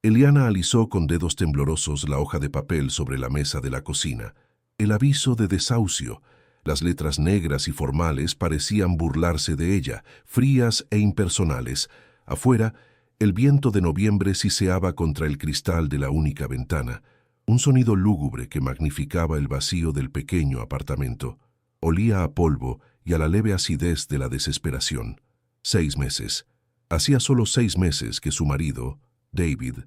Eliana alisó con dedos temblorosos la hoja de papel sobre la mesa de la cocina. El aviso de desahucio. Las letras negras y formales parecían burlarse de ella, frías e impersonales. Afuera, el viento de noviembre siseaba contra el cristal de la única ventana, un sonido lúgubre que magnificaba el vacío del pequeño apartamento. Olía a polvo y a la leve acidez de la desesperación. 6 meses. Hacía solo 6 meses que su marido, David,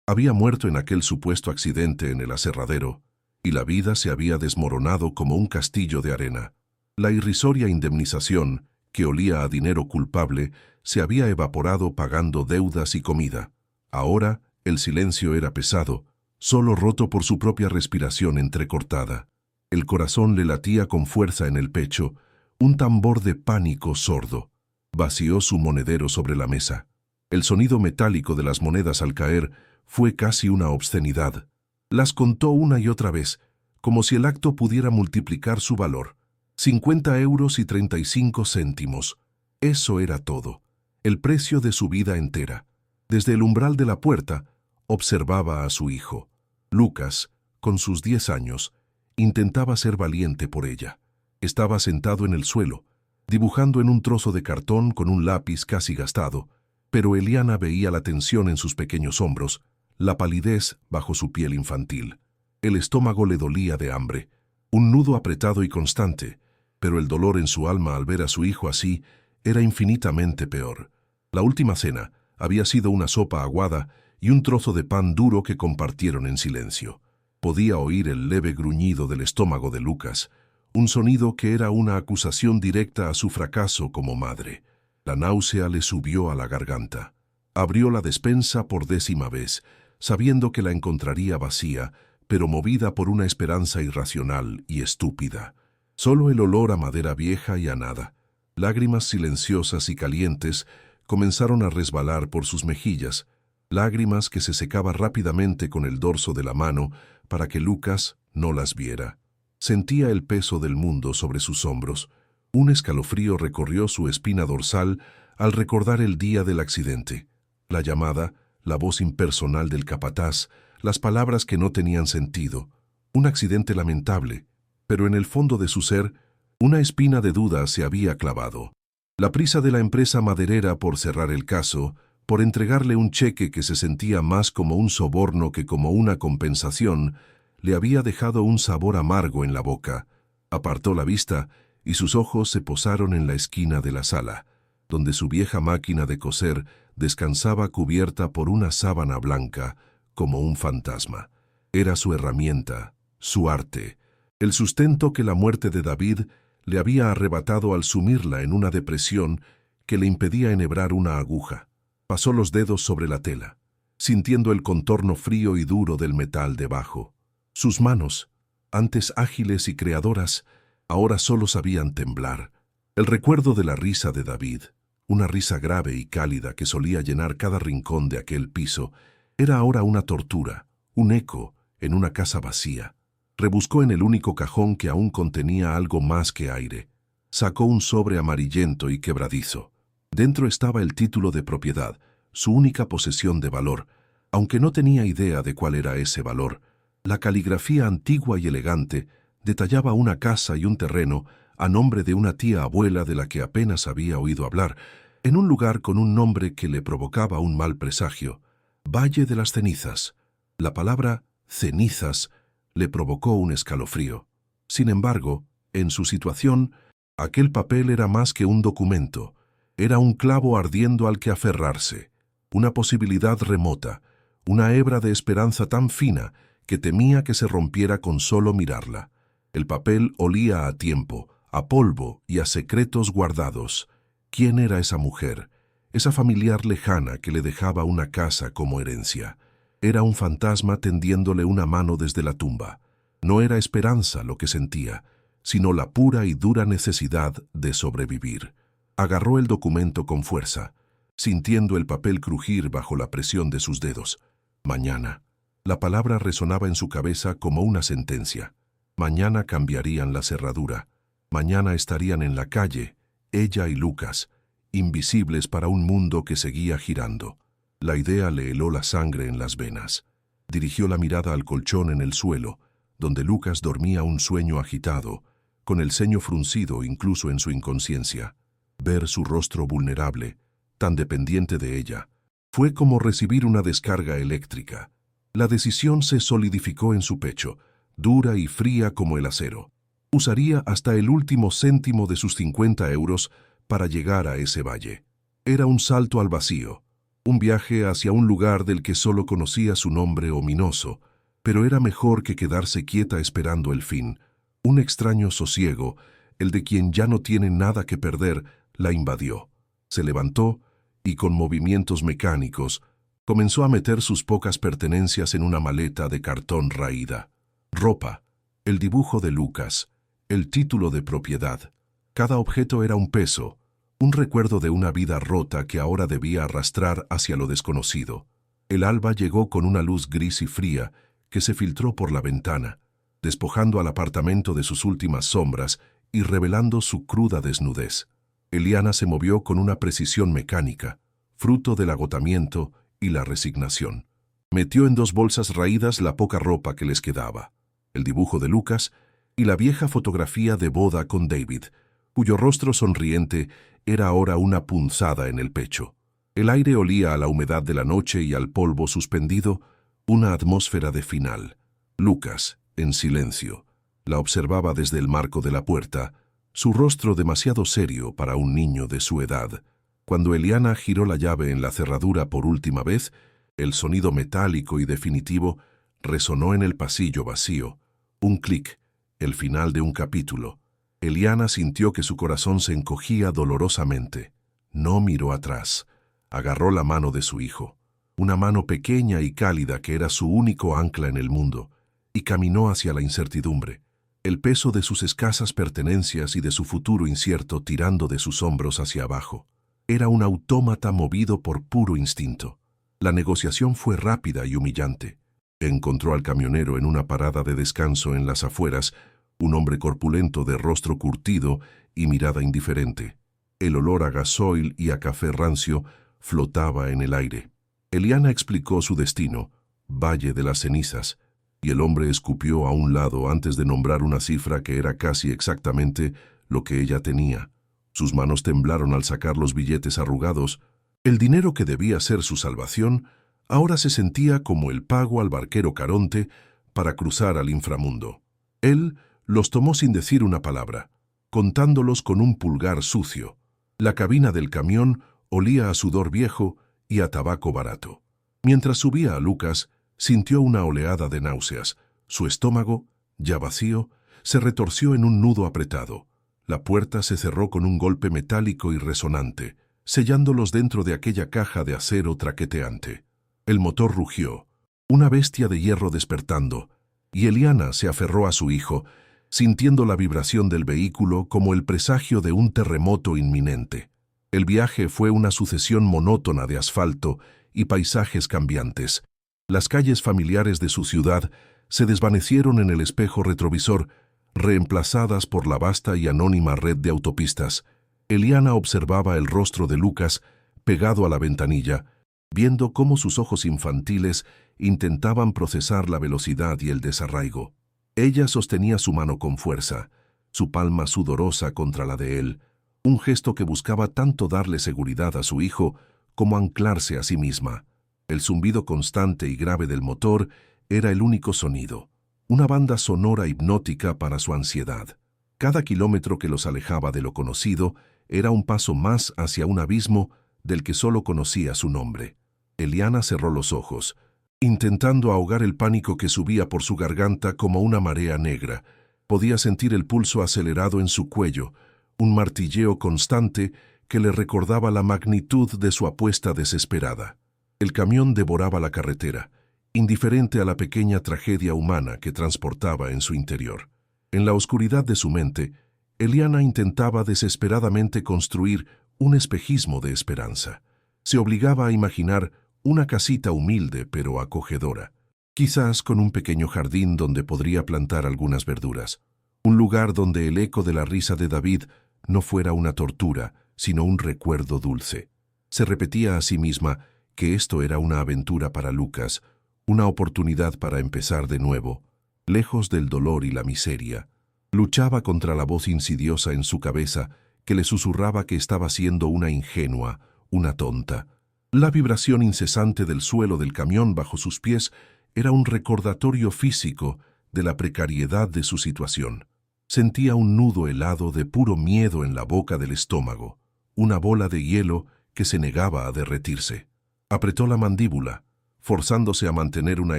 había muerto en aquel supuesto accidente en el aserradero, y la vida se había desmoronado como un castillo de arena. La irrisoria indemnización, que olía a dinero culpable, se había evaporado pagando deudas y comida. Ahora el silencio era pesado, solo roto por su propia respiración entrecortada. El corazón le latía con fuerza en el pecho, un tambor de pánico sordo. Vació su monedero sobre la mesa. El sonido metálico de las monedas al caer fue casi una obscenidad. Las contó una y otra vez, como si el acto pudiera multiplicar su valor. 50 euros y 35 céntimos. Eso era todo. El precio de su vida entera. Desde el umbral de la puerta, observaba a su hijo. Lucas, con sus 10 años, intentaba ser valiente por ella. Estaba sentado en el suelo, dibujando en un trozo de cartón con un lápiz casi gastado, pero Eliana veía la tensión en sus pequeños hombros, la palidez bajo su piel infantil. El estómago le dolía de hambre, un nudo apretado y constante, pero el dolor en su alma al ver a su hijo así era infinitamente peor. La última cena había sido una sopa aguada y un trozo de pan duro que compartieron en silencio. Podía oír el leve gruñido del estómago de Lucas, un sonido que era una acusación directa a su fracaso como madre. La náusea le subió a la garganta. Abrió la despensa por 10ª vez, sabiendo que la encontraría vacía, pero movida por una esperanza irracional y estúpida. Solo el olor a madera vieja y a nada. Lágrimas silenciosas y calientes comenzaron a resbalar por sus mejillas, lágrimas que se secaban rápidamente con el dorso de la mano para que Lucas no las viera. Sentía el peso del mundo sobre sus hombros. Un escalofrío recorrió su espina dorsal al recordar el día del accidente. La llamada, la voz impersonal del capataz, las palabras que no tenían sentido. Un accidente lamentable, pero en el fondo de su ser, una espina de duda se había clavado. La prisa de la empresa maderera por cerrar el caso, por entregarle un cheque que se sentía más como un soborno que como una compensación, le había dejado un sabor amargo en la boca. Apartó la vista y sus ojos se posaron en la esquina de la sala, donde su vieja máquina de coser descansaba cubierta por una sábana blanca, como un fantasma. Era su herramienta, su arte, el sustento que la muerte de David le había arrebatado al sumirla en una depresión que le impedía enhebrar una aguja. Pasó los dedos sobre la tela, sintiendo el contorno frío y duro del metal debajo. Sus manos, antes ágiles y creadoras, ahora solo sabían temblar. El recuerdo de la risa de David, una risa grave y cálida que solía llenar cada rincón de aquel piso, era ahora una tortura, un eco en una casa vacía. Rebuscó en el único cajón que aún contenía algo más que aire. Sacó un sobre amarillento y quebradizo. Dentro estaba el título de propiedad, su única posesión de valor, aunque no tenía idea de cuál era ese valor. La caligrafía antigua y elegante detallaba una casa y un terreno a nombre de una tía abuela de la que apenas había oído hablar, en un lugar con un nombre que le provocaba un mal presagio: Valle de las Cenizas. La palabra cenizas le provocó un escalofrío. Sin embargo, en su situación, aquel papel era más que un documento, era un clavo ardiendo al que aferrarse, una posibilidad remota, una hebra de esperanza tan fina que temía que se rompiera con solo mirarla. El papel olía a tiempo, a polvo y a secretos guardados. ¿Quién era esa mujer, esa familiar lejana que le dejaba una casa como herencia? Era un fantasma tendiéndole una mano desde la tumba. No era esperanza lo que sentía, sino la pura y dura necesidad de sobrevivir. Agarró el documento con fuerza, sintiendo el papel crujir bajo la presión de sus dedos. Mañana. La palabra resonaba en su cabeza como una sentencia. Mañana cambiarían la cerradura. Mañana estarían en la calle, ella y Lucas, invisibles para un mundo que seguía girando. La idea le heló la sangre en las venas. Dirigió la mirada al colchón en el suelo, donde Lucas dormía un sueño agitado, con el ceño fruncido incluso en su inconsciencia. Ver su rostro vulnerable, tan dependiente de ella, fue como recibir una descarga eléctrica. La decisión se solidificó en su pecho, dura y fría como el acero. Usaría hasta el último céntimo de sus 50 euros para llegar a ese valle. Era un salto al vacío, un viaje hacia un lugar del que solo conocía su nombre ominoso, pero era mejor que quedarse quieta esperando el fin. Un extraño sosiego, el de quien ya no tiene nada que perder, la invadió. Se levantó y, con movimientos mecánicos, comenzó a meter sus pocas pertenencias en una maleta de cartón raída. Ropa, el dibujo de Lucas, el título de propiedad. Cada objeto era un peso, un recuerdo de una vida rota que ahora debía arrastrar hacia lo desconocido. El alba llegó con una luz gris y fría que se filtró por la ventana, despojando al apartamento de sus últimas sombras y revelando su cruda desnudez. Eliana se movió con una precisión mecánica, fruto del agotamiento y la resignación. Metió en 2 bolsas raídas la poca ropa que les quedaba, el dibujo de Lucas y la vieja fotografía de boda con David, cuyo rostro sonriente era ahora una punzada en el pecho. El aire olía a la humedad de la noche y al polvo suspendido, una atmósfera de final. Lucas, en silencio, la observaba desde el marco de la puerta, su rostro demasiado serio para un niño de su edad. Cuando Eliana giró la llave en la cerradura por última vez, el sonido metálico y definitivo resonó en el pasillo vacío. Un clic, el final de un capítulo. Eliana sintió que su corazón se encogía dolorosamente. No miró atrás. Agarró la mano de su hijo, una mano pequeña y cálida que era su único ancla en el mundo, y caminó hacia la incertidumbre, el peso de sus escasas pertenencias y de su futuro incierto tirando de sus hombros hacia abajo. Era un autómata movido por puro instinto. La negociación fue rápida y humillante. Encontró al camionero en una parada de descanso en las afueras, un hombre corpulento de rostro curtido y mirada indiferente. El olor a gasoil y a café rancio flotaba en el aire. Eliana explicó su destino, Valle de las Cenizas, y el hombre escupió a un lado antes de nombrar una cifra que era casi exactamente lo que ella tenía. Sus manos temblaron al sacar los billetes arrugados. El dinero que debía ser su salvación ahora se sentía como el pago al barquero Caronte para cruzar al inframundo. Él los tomó sin decir una palabra, contándolos con un pulgar sucio. La cabina del camión olía a sudor viejo y a tabaco barato. Mientras subía a Lucas, sintió una oleada de náuseas. Su estómago, ya vacío, se retorció en un nudo apretado. La puerta se cerró con un golpe metálico y resonante, sellándolos dentro de aquella caja de acero traqueteante. El motor rugió, una bestia de hierro despertando, y Eliana se aferró a su hijo, sintiendo la vibración del vehículo como el presagio de un terremoto inminente. El viaje fue una sucesión monótona de asfalto y paisajes cambiantes. Las calles familiares de su ciudad se desvanecieron en el espejo retrovisor, reemplazadas por la vasta y anónima red de autopistas. Eliana observaba el rostro de Lucas pegado a la ventanilla, viendo cómo sus ojos infantiles intentaban procesar la velocidad y el desarraigo. Ella sostenía su mano con fuerza, su palma sudorosa contra la de él, un gesto que buscaba tanto darle seguridad a su hijo como anclarse a sí misma. El zumbido constante y grave del motor era el único sonido, una banda sonora hipnótica para su ansiedad. Cada kilómetro que los alejaba de lo conocido era un paso más hacia un abismo del que solo conocía su nombre. Eliana cerró los ojos, intentando ahogar el pánico que subía por su garganta como una marea negra. Podía sentir el pulso acelerado en su cuello, un martilleo constante que le recordaba la magnitud de su apuesta desesperada. El camión devoraba la carretera, indiferente a la pequeña tragedia humana que transportaba en su interior. En la oscuridad de su mente, Eliana intentaba desesperadamente construir un espejismo de esperanza. Se obligaba a imaginar una casita humilde pero acogedora, quizás con un pequeño jardín donde podría plantar algunas verduras, un lugar donde el eco de la risa de David no fuera una tortura, sino un recuerdo dulce. Se repetía a sí misma, que esto era una aventura para Lucas, una oportunidad para empezar de nuevo, lejos del dolor y la miseria. Luchaba contra la voz insidiosa en su cabeza que le susurraba que estaba siendo una ingenua, una tonta. La vibración incesante del suelo del camión bajo sus pies era un recordatorio físico de la precariedad de su situación. Sentía un nudo helado de puro miedo en la boca del estómago, una bola de hielo que se negaba a derretirse. Apretó la mandíbula, forzándose a mantener una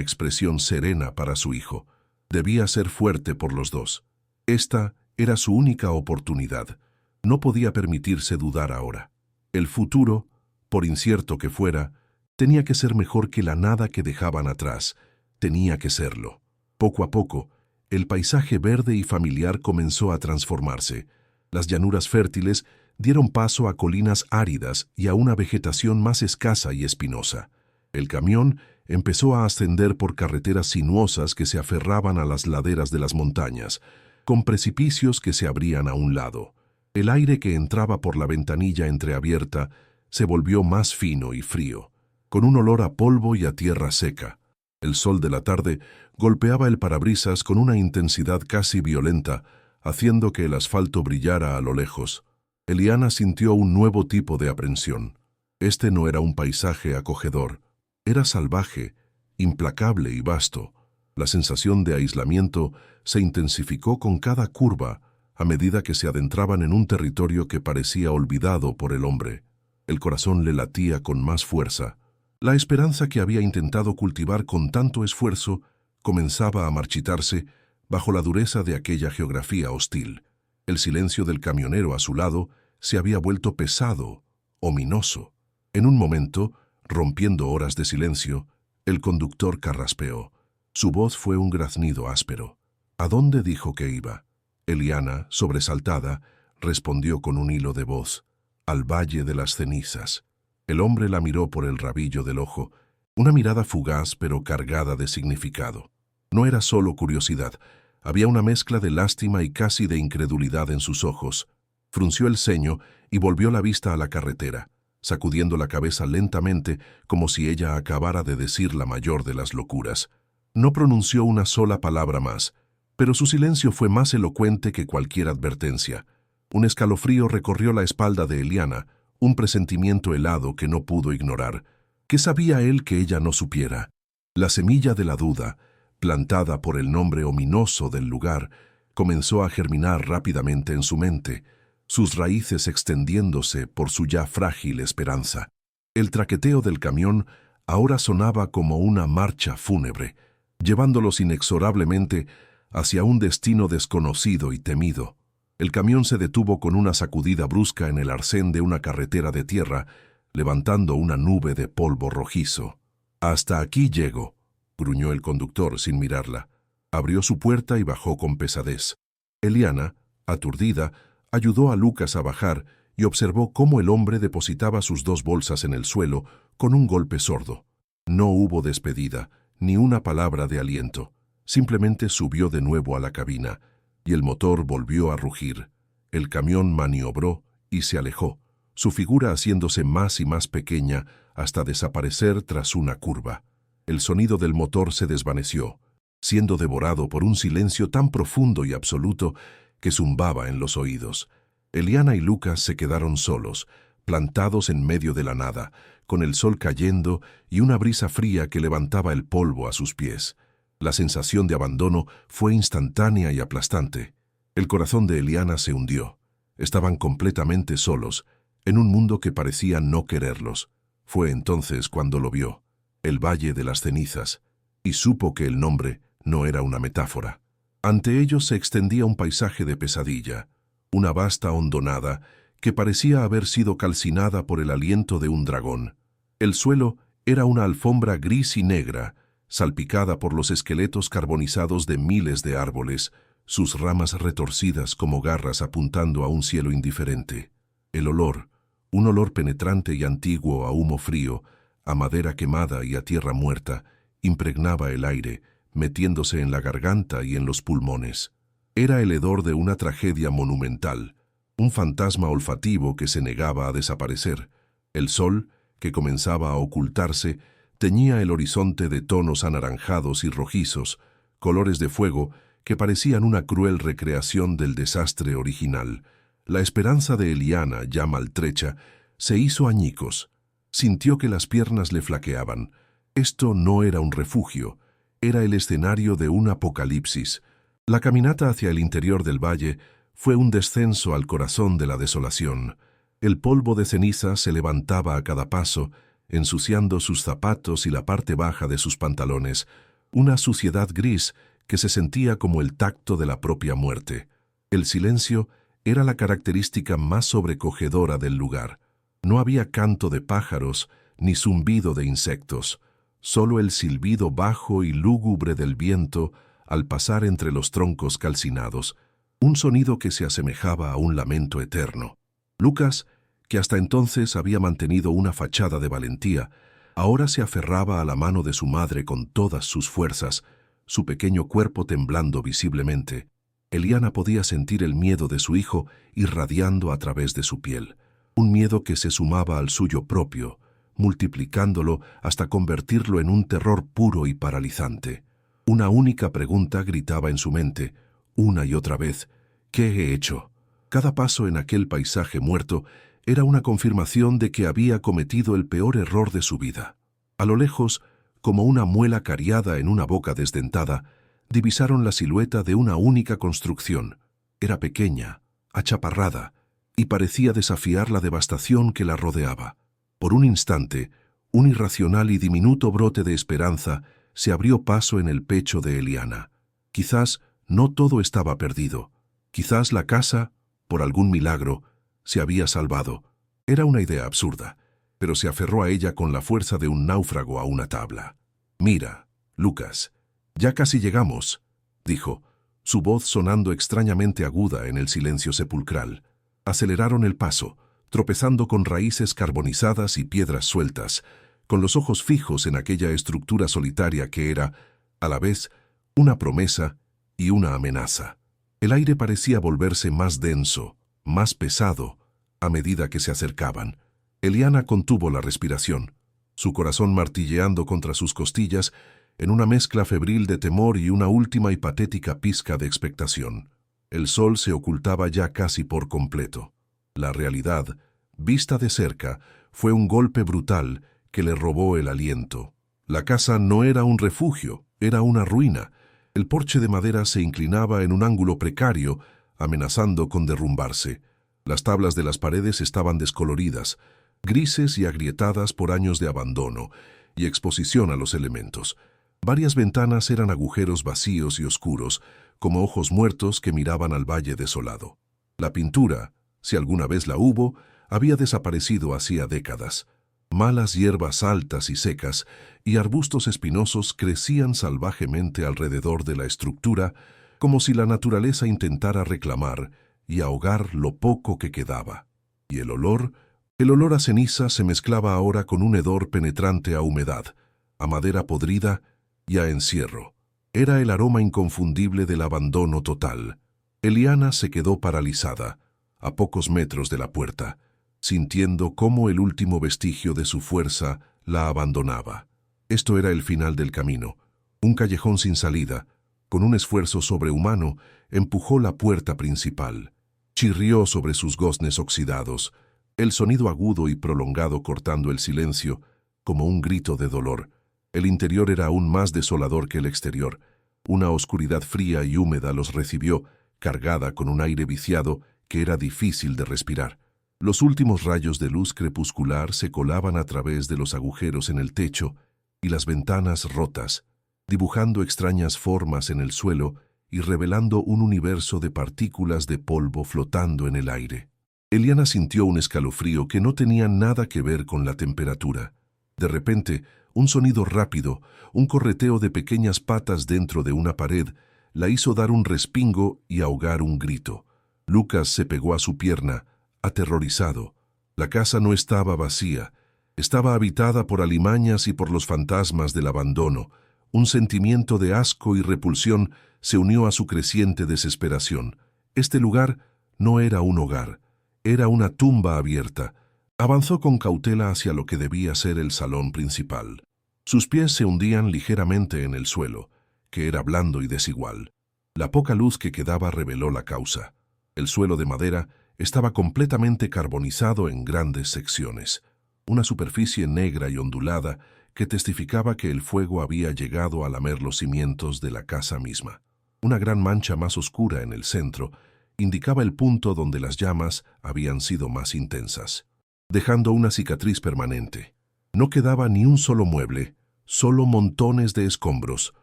expresión serena para su hijo. Debía ser fuerte por los dos. Esta era su única oportunidad. No podía permitirse dudar ahora. El futuro, por incierto que fuera, tenía que ser mejor que la nada que dejaban atrás. Tenía que serlo. Poco a poco, el paisaje verde y familiar comenzó a transformarse. Las llanuras fértiles dieron paso a colinas áridas y a una vegetación más escasa y espinosa. El camión empezó a ascender por carreteras sinuosas que se aferraban a las laderas de las montañas, con precipicios que se abrían a un lado. El aire que entraba por la ventanilla entreabierta se volvió más fino y frío, con un olor a polvo y a tierra seca. El sol de la tarde golpeaba el parabrisas con una intensidad casi violenta, haciendo que el asfalto brillara a lo lejos. Eliana sintió un nuevo tipo de aprensión. Este no era un paisaje acogedor. Era salvaje, implacable y vasto. La sensación de aislamiento se intensificó con cada curva a medida que se adentraban en un territorio que parecía olvidado por el hombre. El corazón le latía con más fuerza. La esperanza que había intentado cultivar con tanto esfuerzo comenzaba a marchitarse bajo la dureza de aquella geografía hostil. El silencio del camionero a su lado se había vuelto pesado, ominoso. En un momento, rompiendo horas de silencio, el conductor carraspeó. Su voz fue un graznido áspero. ¿A dónde dijo que iba? Eliana, sobresaltada, respondió con un hilo de voz. Al Valle de las Cenizas. El hombre la miró por el rabillo del ojo, una mirada fugaz pero cargada de significado. No era solo curiosidad, había una mezcla de lástima y casi de incredulidad en sus ojos. Frunció el ceño y volvió la vista a la carretera, sacudiendo la cabeza lentamente como si ella acabara de decir la mayor de las locuras. No pronunció una sola palabra más, pero su silencio fue más elocuente que cualquier advertencia. Un escalofrío recorrió la espalda de Eliana, un presentimiento helado que no pudo ignorar. ¿Qué sabía él que ella no supiera? La semilla de la duda, plantada por el nombre ominoso del lugar, comenzó a germinar rápidamente en su mente, sus raíces extendiéndose por su ya frágil esperanza. El traqueteo del camión ahora sonaba como una marcha fúnebre, llevándolos inexorablemente hacia un destino desconocido y temido. El camión se detuvo con una sacudida brusca en el arcén de una carretera de tierra, levantando una nube de polvo rojizo. «Hasta aquí llego», gruñó el conductor sin mirarla. Abrió su puerta y bajó con pesadez. Eliana, aturdida, ayudó a Lucas a bajar y observó cómo el hombre depositaba sus dos bolsas en el suelo con un golpe sordo. No hubo despedida, ni una palabra de aliento. Simplemente subió de nuevo a la cabina, y el motor volvió a rugir. El camión maniobró y se alejó, su figura haciéndose más y más pequeña hasta desaparecer tras una curva. El sonido del motor se desvaneció, siendo devorado por un silencio tan profundo y absoluto que zumbaba en los oídos. Eliana y Lucas se quedaron solos, plantados en medio de la nada, con el sol cayendo y una brisa fría que levantaba el polvo a sus pies. La sensación de abandono fue instantánea y aplastante. El corazón de Eliana se hundió. Estaban completamente solos, en un mundo que parecía no quererlos. Fue entonces cuando lo vio, el Valle de las Cenizas, y supo que el nombre no era una metáfora. Ante ellos se extendía un paisaje de pesadilla, una vasta hondonada que parecía haber sido calcinada por el aliento de un dragón. El suelo era una alfombra gris y negra, salpicada por los esqueletos carbonizados de miles de árboles, sus ramas retorcidas como garras apuntando a un cielo indiferente. El olor, un olor penetrante y antiguo a humo frío, a madera quemada y a tierra muerta, impregnaba el aire, metiéndose en la garganta y en los pulmones. Era el hedor de una tragedia monumental, un fantasma olfativo que se negaba a desaparecer. El sol, que comenzaba a ocultarse, teñía el horizonte de tonos anaranjados y rojizos, colores de fuego que parecían una cruel recreación del desastre original. La esperanza de Eliana, ya maltrecha, se hizo añicos. Sintió que las piernas le flaqueaban. Esto no era un refugio, era el escenario de un apocalipsis. La caminata hacia el interior del valle fue un descenso al corazón de la desolación. El polvo de ceniza se levantaba a cada paso, ensuciando sus zapatos y la parte baja de sus pantalones, una suciedad gris que se sentía como el tacto de la propia muerte. El silencio era la característica más sobrecogedora del lugar. No había canto de pájaros ni zumbido de insectos, solo el silbido bajo y lúgubre del viento al pasar entre los troncos calcinados, un sonido que se asemejaba a un lamento eterno. Lucas, que hasta entonces había mantenido una fachada de valentía, ahora se aferraba a la mano de su madre con todas sus fuerzas, su pequeño cuerpo temblando visiblemente. Eliana podía sentir el miedo de su hijo irradiando a través de su piel, un miedo que se sumaba al suyo propio, multiplicándolo hasta convertirlo en un terror puro y paralizante. Una única pregunta gritaba en su mente, una y otra vez: ¿qué he hecho? Cada paso en aquel paisaje muerto era una confirmación de que había cometido el peor error de su vida. A lo lejos, como una muela cariada en una boca desdentada, divisaron la silueta de una única construcción. Era pequeña, achaparrada, y parecía desafiar la devastación que la rodeaba. Por un instante, un irracional y diminuto brote de esperanza se abrió paso en el pecho de Eliana. Quizás no todo estaba perdido. Quizás la casa, por algún milagro, se había salvado. Era una idea absurda, pero se aferró a ella con la fuerza de un náufrago a una tabla. «Mira, Lucas, ya casi llegamos», dijo, su voz sonando extrañamente aguda en el silencio sepulcral. Aceleraron el paso, tropezando con raíces carbonizadas y piedras sueltas, con los ojos fijos en aquella estructura solitaria que era, a la vez, una promesa y una amenaza. El aire parecía volverse más denso, más pesado, a medida que se acercaban. Eliana contuvo la respiración, su corazón martilleando contra sus costillas en una mezcla febril de temor y una última y patética pizca de expectación. El sol se ocultaba ya casi por completo. La realidad, vista de cerca, fue un golpe brutal que le robó el aliento. La casa no era un refugio, era una ruina. El porche de madera se inclinaba en un ángulo precario, amenazando con derrumbarse. Las tablas de las paredes estaban descoloridas, grises y agrietadas por años de abandono y exposición a los elementos. Varias ventanas eran agujeros vacíos y oscuros, como ojos muertos que miraban al valle desolado. La pintura, si alguna vez la hubo, había desaparecido hacía décadas. Malas hierbas altas y secas y arbustos espinosos crecían salvajemente alrededor de la estructura, como si la naturaleza intentara reclamar y ahogar lo poco que quedaba. Y el olor a ceniza se mezclaba ahora con un hedor penetrante a humedad, a madera podrida y a encierro. Era el aroma inconfundible del abandono total. Eliana se quedó paralizada, a pocos metros de la puerta, sintiendo cómo el último vestigio de su fuerza la abandonaba. Esto era el final del camino, un callejón sin salida. Con un esfuerzo sobrehumano, empujó la puerta principal. Chirrió sobre sus goznes oxidados, el sonido agudo y prolongado cortando el silencio, como un grito de dolor. El interior era aún más desolador que el exterior. Una oscuridad fría y húmeda los recibió, cargada con un aire viciado que era difícil de respirar. Los últimos rayos de luz crepuscular se colaban a través de los agujeros en el techo y las ventanas rotas, dibujando extrañas formas en el suelo y revelando un universo de partículas de polvo flotando en el aire. Eliana sintió un escalofrío que no tenía nada que ver con la temperatura. De repente, un sonido rápido, un correteo de pequeñas patas dentro de una pared, la hizo dar un respingo y ahogar un grito. Lucas se pegó a su pierna, aterrorizado. La casa no estaba vacía, estaba habitada por alimañas y por los fantasmas del abandono. Un sentimiento de asco y repulsión se unió a su creciente desesperación. Este lugar no era un hogar, era una tumba abierta, Avanzó con cautela hacia lo que debía ser el salón principal. Sus pies se hundían ligeramente en el suelo, que era blando y desigual. La poca luz que quedaba reveló la causa. El suelo de madera estaba completamente carbonizado en grandes secciones, una superficie negra y ondulada que testificaba que el fuego había llegado a lamer los cimientos de la casa misma. Una gran mancha más oscura en el centro indicaba el punto donde las llamas habían sido más intensas, dejando una cicatriz permanente. No quedaba ni un solo mueble, solo montones de escombros,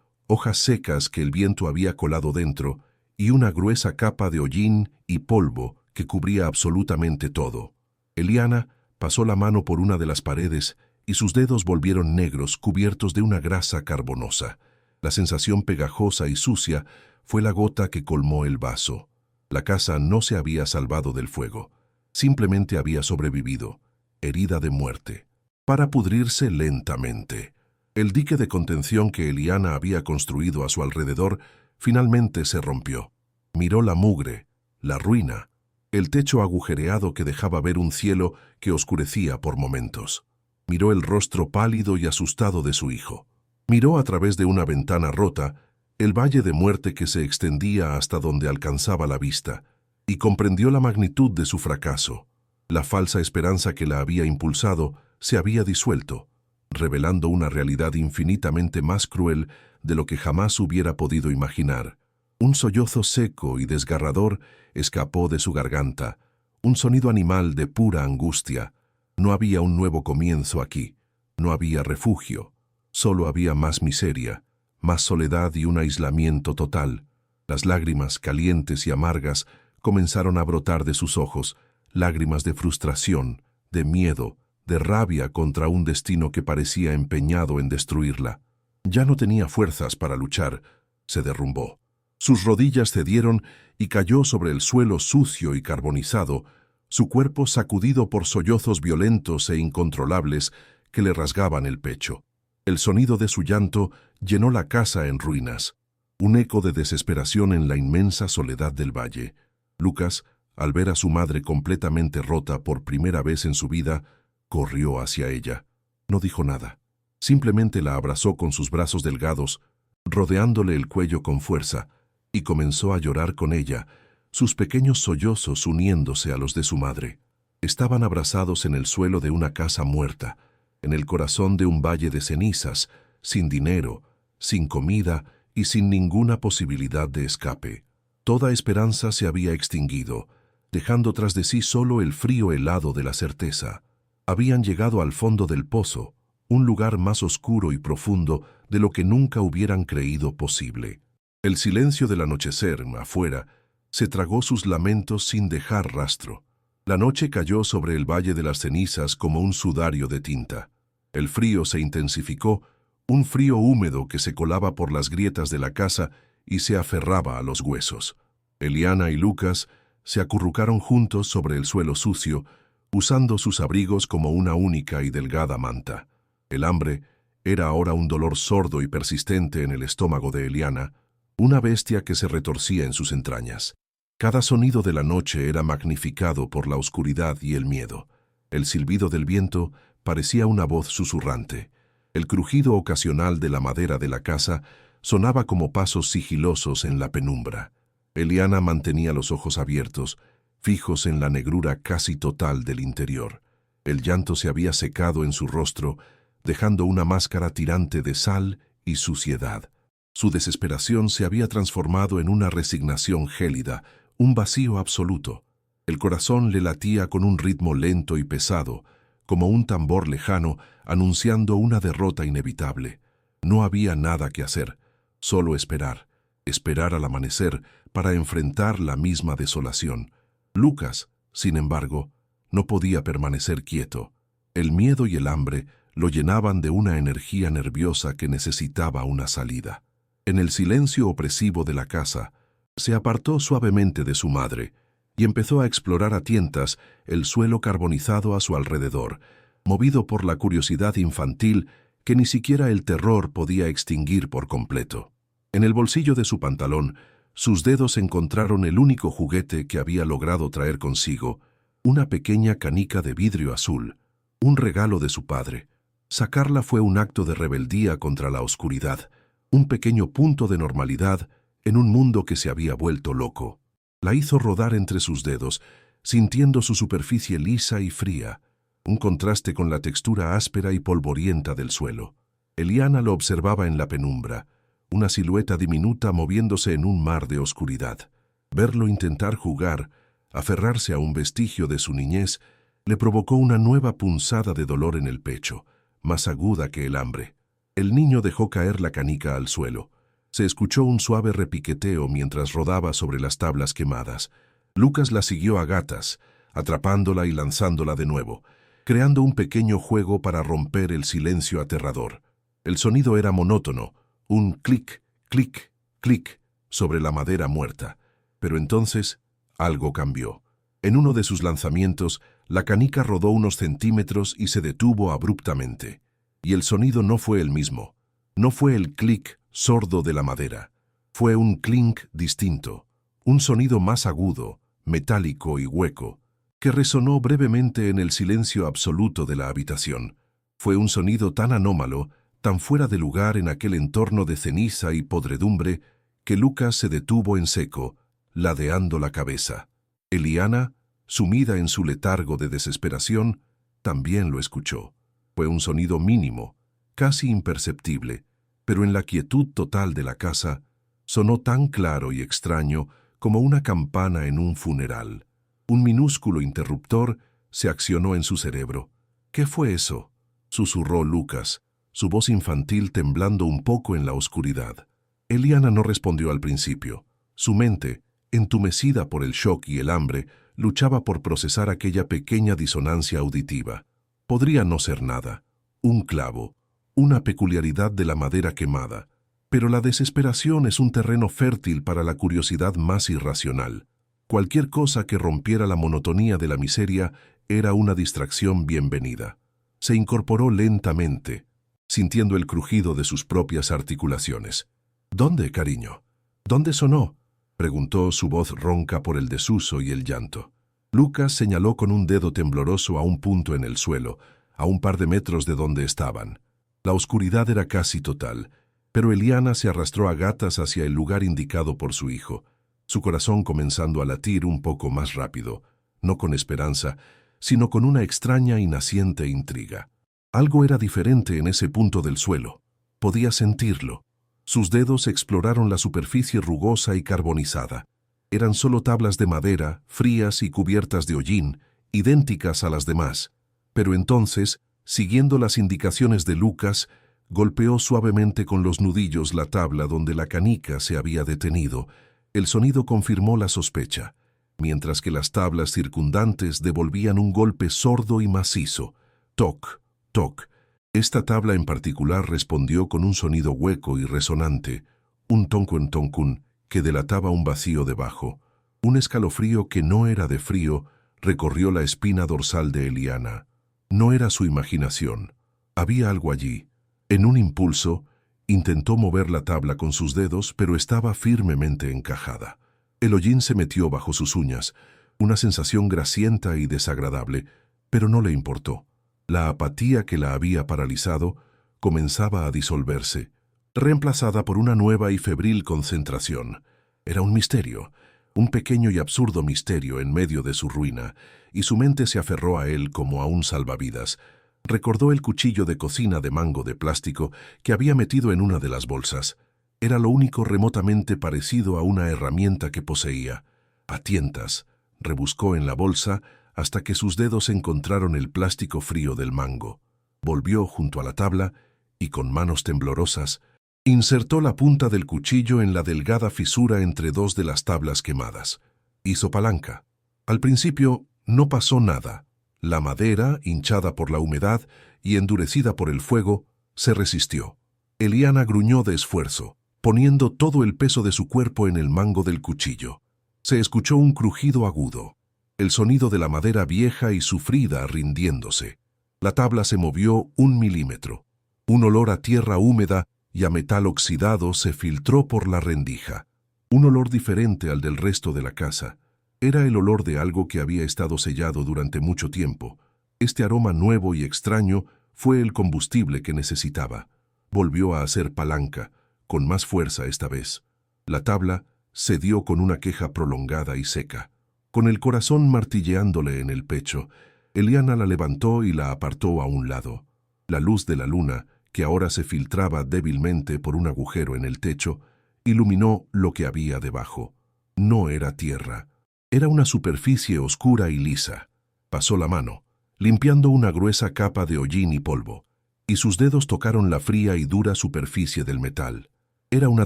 hojas secas que el viento había colado dentro y una gruesa capa de hollín y polvo que cubría absolutamente todo. Eliana pasó la mano por una de las paredes y sus dedos volvieron negros, cubiertos de una grasa carbonosa. La sensación pegajosa y sucia fue la gota que colmó el vaso. La casa no se había salvado del fuego, simplemente había sobrevivido, herida de muerte, para pudrirse lentamente. El dique de contención que Eliana había construido a su alrededor finalmente se rompió. Miró la mugre, la ruina, el techo agujereado que dejaba ver un cielo que oscurecía por momentos. Miró el rostro pálido y asustado de su hijo. Miró a través de una ventana rota el valle de muerte que se extendía hasta donde alcanzaba la vista, y comprendió la magnitud de su fracaso. La falsa esperanza que la había impulsado se había disuelto, revelando una realidad infinitamente más cruel de lo que jamás hubiera podido imaginar. Un sollozo seco y desgarrador escapó de su garganta, un sonido animal de pura angustia. No había un nuevo comienzo aquí, no había refugio, solo había más miseria, más soledad y un aislamiento total. Las lágrimas calientes y amargas comenzaron a brotar de sus ojos, lágrimas de frustración, de miedo, de rabia contra un destino que parecía empeñado en destruirla. Ya no tenía fuerzas para luchar, se derrumbó. Sus rodillas cedieron y cayó sobre el suelo sucio y carbonizado, su cuerpo sacudido por sollozos violentos e incontrolables que le rasgaban el pecho. El sonido de su llanto llenó la casa en ruinas, un eco de desesperación en la inmensa soledad del valle. Lucas, al ver a su madre completamente rota por primera vez en su vida, corrió hacia ella. No dijo nada. Simplemente la abrazó con sus brazos delgados, rodeándole el cuello con fuerza, y comenzó a llorar con ella, sus pequeños sollozos uniéndose a los de su madre. Estaban abrazados en el suelo de una casa muerta, en el corazón de un valle de cenizas, sin dinero, sin comida y sin ninguna posibilidad de escape. Toda esperanza se había extinguido, dejando tras de sí solo el frío helado de la certeza. Habían llegado al fondo del pozo, un lugar más oscuro y profundo de lo que nunca hubieran creído posible. El silencio del anochecer, afuera, se tragó sus lamentos sin dejar rastro. La noche cayó sobre el Valle de las Cenizas como un sudario de tinta. El frío se intensificó, un frío húmedo que se colaba por las grietas de la casa y se aferraba a los huesos. Eliana y Lucas se acurrucaron juntos sobre el suelo sucio, usando sus abrigos como una única y delgada manta. El hambre era ahora un dolor sordo y persistente en el estómago de Eliana, una bestia que se retorcía en sus entrañas. Cada sonido de la noche era magnificado por la oscuridad y el miedo. El silbido del viento parecía una voz susurrante. El crujido ocasional de la madera de la casa sonaba como pasos sigilosos en la penumbra. Eliana mantenía los ojos abiertos, fijos en la negrura casi total del interior. El llanto se había secado en su rostro, dejando una máscara tirante de sal y suciedad. Su desesperación se había transformado en una resignación gélida, un vacío absoluto. El corazón le latía con un ritmo lento y pesado, como un tambor lejano anunciando una derrota inevitable. No había nada que hacer, solo esperar, esperar al amanecer para enfrentar la misma desolación. Lucas, sin embargo, no podía permanecer quieto. El miedo y el hambre lo llenaban de una energía nerviosa que necesitaba una salida. En el silencio opresivo de la casa, se apartó suavemente de su madre y empezó a explorar a tientas el suelo carbonizado a su alrededor, movido por la curiosidad infantil que ni siquiera el terror podía extinguir por completo. En el bolsillo de su pantalón, sus dedos encontraron el único juguete que había logrado traer consigo, Una pequeña canica de vidrio azul, un regalo de su padre. Sacarla fue un acto de rebeldía contra la oscuridad, un pequeño punto de normalidad en un mundo que se había vuelto loco. La hizo rodar entre sus dedos, sintiendo su superficie lisa y fría, un contraste con la textura áspera y polvorienta del suelo. Eliana lo observaba en la penumbra, una silueta diminuta moviéndose en un mar de oscuridad. Verlo intentar jugar, aferrarse a un vestigio de su niñez, le provocó una nueva punzada de dolor en el pecho, más aguda que el hambre. El niño dejó caer la canica al suelo. Se escuchó un suave repiqueteo mientras rodaba sobre las tablas quemadas. Lucas la siguió a gatas, atrapándola y lanzándola de nuevo, creando un pequeño juego para romper el silencio aterrador. El sonido era monótono, un clic, clic, clic sobre la madera muerta. Pero entonces, algo cambió. En uno de sus lanzamientos, la canica rodó unos centímetros y se detuvo abruptamente. Y el sonido no fue el mismo. No fue el clic sordo de la madera. Fue un clink distinto, un sonido más agudo, metálico y hueco, que resonó brevemente en el silencio absoluto de la habitación. Fue un sonido tan anómalo, tan fuera de lugar en aquel entorno de ceniza y podredumbre, que Lucas se detuvo en seco, ladeando la cabeza. Eliana, sumida en su letargo de desesperación, también lo escuchó. Fue un sonido mínimo, casi imperceptible, pero en la quietud total de la casa, sonó tan claro y extraño como una campana en un funeral. Un minúsculo interruptor se accionó en su cerebro. ¿Qué fue eso?, susurró Lucas, su voz infantil temblando un poco en la oscuridad. Eliana no respondió al principio. Su mente, entumecida por el shock y el hambre, luchaba por procesar aquella pequeña disonancia auditiva. Podría no ser nada, un clavo, una peculiaridad de la madera quemada, pero la desesperación es un terreno fértil para la curiosidad más irracional. Cualquier cosa que rompiera la monotonía de la miseria era una distracción bienvenida. Se incorporó lentamente, sintiendo el crujido de sus propias articulaciones. «¿Dónde, cariño? ¿Dónde sonó?», preguntó su voz ronca por el desuso y el llanto. Lucas señaló con un dedo tembloroso a un punto en el suelo, a un par de metros de donde estaban. La oscuridad era casi total, pero Eliana se arrastró a gatas hacia el lugar indicado por su hijo, su corazón comenzando a latir un poco más rápido, no con esperanza, sino con una extraña y naciente intriga. Algo era diferente en ese punto del suelo. Podía sentirlo. Sus dedos exploraron la superficie rugosa y carbonizada. Eran solo tablas de madera, frías y cubiertas de hollín, idénticas a las demás. Pero entonces, siguiendo las indicaciones de Lucas, golpeó suavemente con los nudillos la tabla donde la canica se había detenido. El sonido confirmó la sospecha, mientras que las tablas circundantes devolvían un golpe sordo y macizo. Toc, toc. Esta tabla en particular respondió con un sonido hueco y resonante, un toncun toncun, que delataba un vacío debajo. Un escalofrío que no era de frío recorrió la espina dorsal de Eliana. No era su imaginación. Había algo allí. En un impulso, intentó mover la tabla con sus dedos, pero estaba firmemente encajada. El hollín se metió bajo sus uñas, una sensación grasienta y desagradable, pero no le importó. La apatía que la había paralizado comenzaba a disolverse, reemplazada por una nueva y febril concentración. Era un misterio, un pequeño y absurdo misterio en medio de su ruina, y su mente se aferró a él como a un salvavidas. Recordó el cuchillo de cocina de mango de plástico que había metido en una de las bolsas. Era lo único remotamente parecido a una herramienta que poseía. A tientas, rebuscó en la bolsa hasta que sus dedos encontraron el plástico frío del mango. Volvió junto a la tabla y, con manos temblorosas, insertó la punta del cuchillo en la delgada fisura entre dos de las tablas quemadas. Hizo palanca. Al principio no pasó nada. La madera, hinchada por la humedad y endurecida por el fuego, se resistió. Eliana gruñó de esfuerzo, poniendo todo el peso de su cuerpo en el mango del cuchillo. Se escuchó un crujido agudo, el sonido de la madera vieja y sufrida rindiéndose. La tabla se movió 1 milímetro. Un olor a tierra húmeda y a metal oxidado se filtró por la rendija. Un olor diferente al del resto de la casa. Era el olor de algo que había estado sellado durante mucho tiempo. Este aroma nuevo y extraño fue el combustible que necesitaba. Volvió a hacer palanca, con más fuerza esta vez. La tabla cedió con una queja prolongada y seca. Con el corazón martilleándole en el pecho, Eliana la levantó y la apartó a un lado. La luz de la luna, que ahora se filtraba débilmente por un agujero en el techo, iluminó lo que había debajo. No era tierra. Era una superficie oscura y lisa. Pasó la mano, limpiando una gruesa capa de hollín y polvo, y sus dedos tocaron la fría y dura superficie del metal. Era una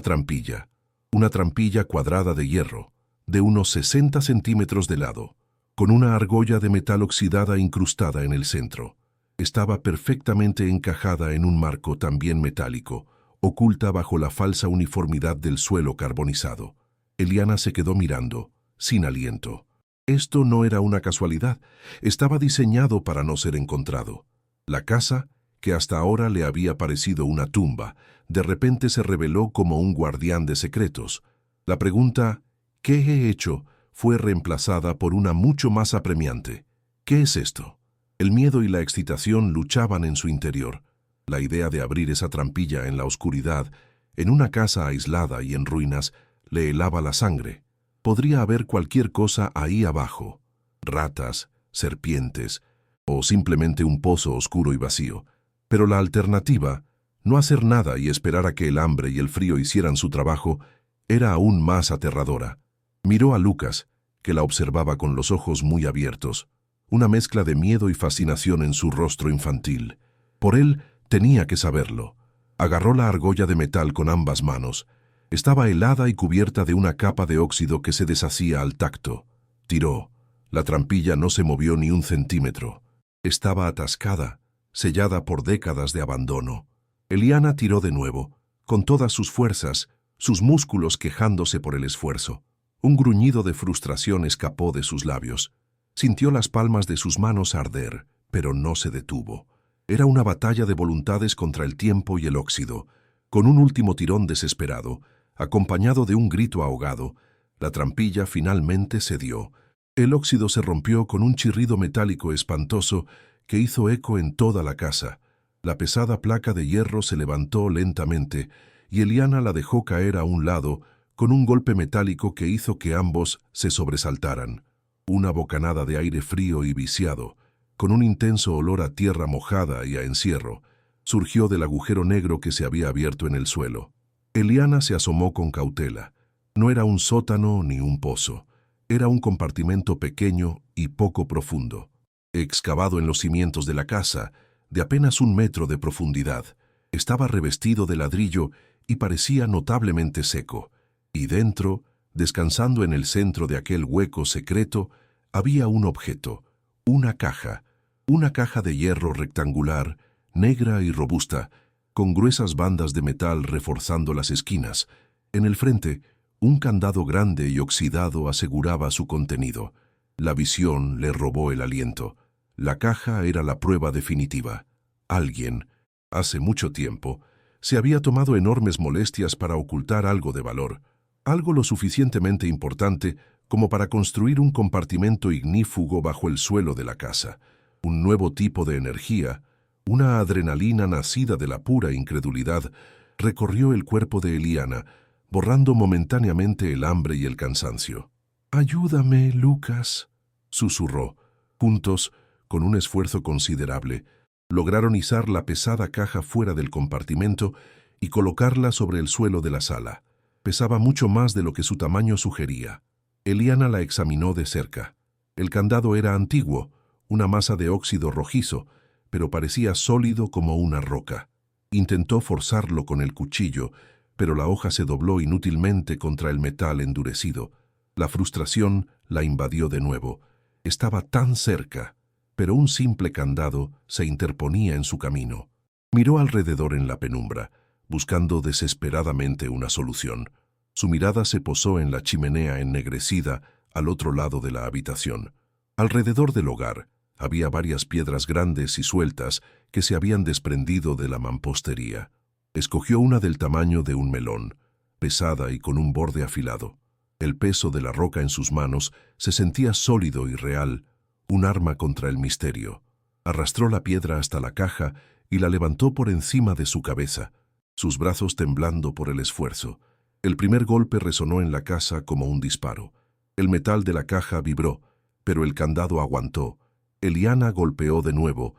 trampilla cuadrada de hierro, de unos 60 centímetros de lado, con una argolla de metal oxidada incrustada en el centro. Estaba perfectamente encajada en un marco también metálico, oculta bajo la falsa uniformidad del suelo carbonizado. Eliana se quedó mirando, sin aliento. Esto no era una casualidad, estaba diseñado para no ser encontrado. La casa, que hasta ahora le había parecido una tumba, de repente se reveló como un guardián de secretos. La pregunta, ¿qué he hecho?, fue reemplazada por una mucho más apremiante. ¿Qué es esto? El miedo y la excitación luchaban en su interior. La idea de abrir esa trampilla en la oscuridad, en una casa aislada y en ruinas, le helaba la sangre. Podría haber cualquier cosa ahí abajo. Ratas, serpientes, o simplemente un pozo oscuro y vacío. Pero la alternativa, no hacer nada y esperar a que el hambre y el frío hicieran su trabajo, era aún más aterradora. Miró a Lucas, que la observaba con los ojos muy abiertos, una mezcla de miedo y fascinación en su rostro infantil. Por él tenía que saberlo. Agarró la argolla de metal con ambas manos. Estaba helada y cubierta de una capa de óxido que se deshacía al tacto. Tiró. La trampilla no se movió ni un centímetro. Estaba atascada, sellada por décadas de abandono. Eliana tiró de nuevo, con todas sus fuerzas, sus músculos quejándose por el esfuerzo. Un gruñido de frustración escapó de sus labios. Sintió las palmas de sus manos arder, pero no se detuvo. Era una batalla de voluntades contra el tiempo y el óxido. Con un último tirón desesperado, acompañado de un grito ahogado, la trampilla finalmente cedió. El óxido se rompió con un chirrido metálico espantoso que hizo eco en toda la casa. La pesada placa de hierro se levantó lentamente y Eliana la dejó caer a un lado con un golpe metálico que hizo que ambos se sobresaltaran. Una bocanada de aire frío y viciado, con un intenso olor a tierra mojada y a encierro, surgió del agujero negro que se había abierto en el suelo. Eliana se asomó con cautela. No era un sótano ni un pozo. Era un compartimento pequeño y poco profundo, excavado en los cimientos de la casa, de apenas 1 metro de profundidad. Estaba revestido de ladrillo y parecía notablemente seco. Y dentro, descansando en el centro de aquel hueco secreto, había un objeto, una caja de hierro rectangular, negra y robusta, con gruesas bandas de metal reforzando las esquinas. En el frente, un candado grande y oxidado aseguraba su contenido. La visión le robó el aliento. La caja era la prueba definitiva. Alguien, hace mucho tiempo, se había tomado enormes molestias para ocultar algo de valor, algo lo suficientemente importante como para construir un compartimento ignífugo bajo el suelo de la casa, un nuevo tipo de energía, una adrenalina nacida de la pura incredulidad, recorrió el cuerpo de Eliana, borrando momentáneamente el hambre y el cansancio. «Ayúdame, Lucas», susurró. Juntos, con un esfuerzo considerable, lograron izar la pesada caja fuera del compartimento y colocarla sobre el suelo de la sala. Pesaba mucho más de lo que su tamaño sugería. Eliana la examinó de cerca. El candado era antiguo, una masa de óxido rojizo, pero parecía sólido como una roca. Intentó forzarlo con el cuchillo, pero la hoja se dobló inútilmente contra el metal endurecido. La frustración la invadió de nuevo. Estaba tan cerca, pero un simple candado se interponía en su camino. Miró alrededor en la penumbra, buscando desesperadamente una solución. Su mirada se posó en la chimenea ennegrecida al otro lado de la habitación. Alrededor del hogar había varias piedras grandes y sueltas que se habían desprendido de la mampostería. Escogió una del tamaño de un melón, pesada y con un borde afilado. El peso de la roca en sus manos se sentía sólido y real, un arma contra el misterio. Arrastró la piedra hasta la caja y la levantó por encima de su cabeza, sus brazos temblando por el esfuerzo. El primer golpe resonó en la casa como un disparo. El metal de la caja vibró, pero el candado aguantó. Eliana golpeó de nuevo,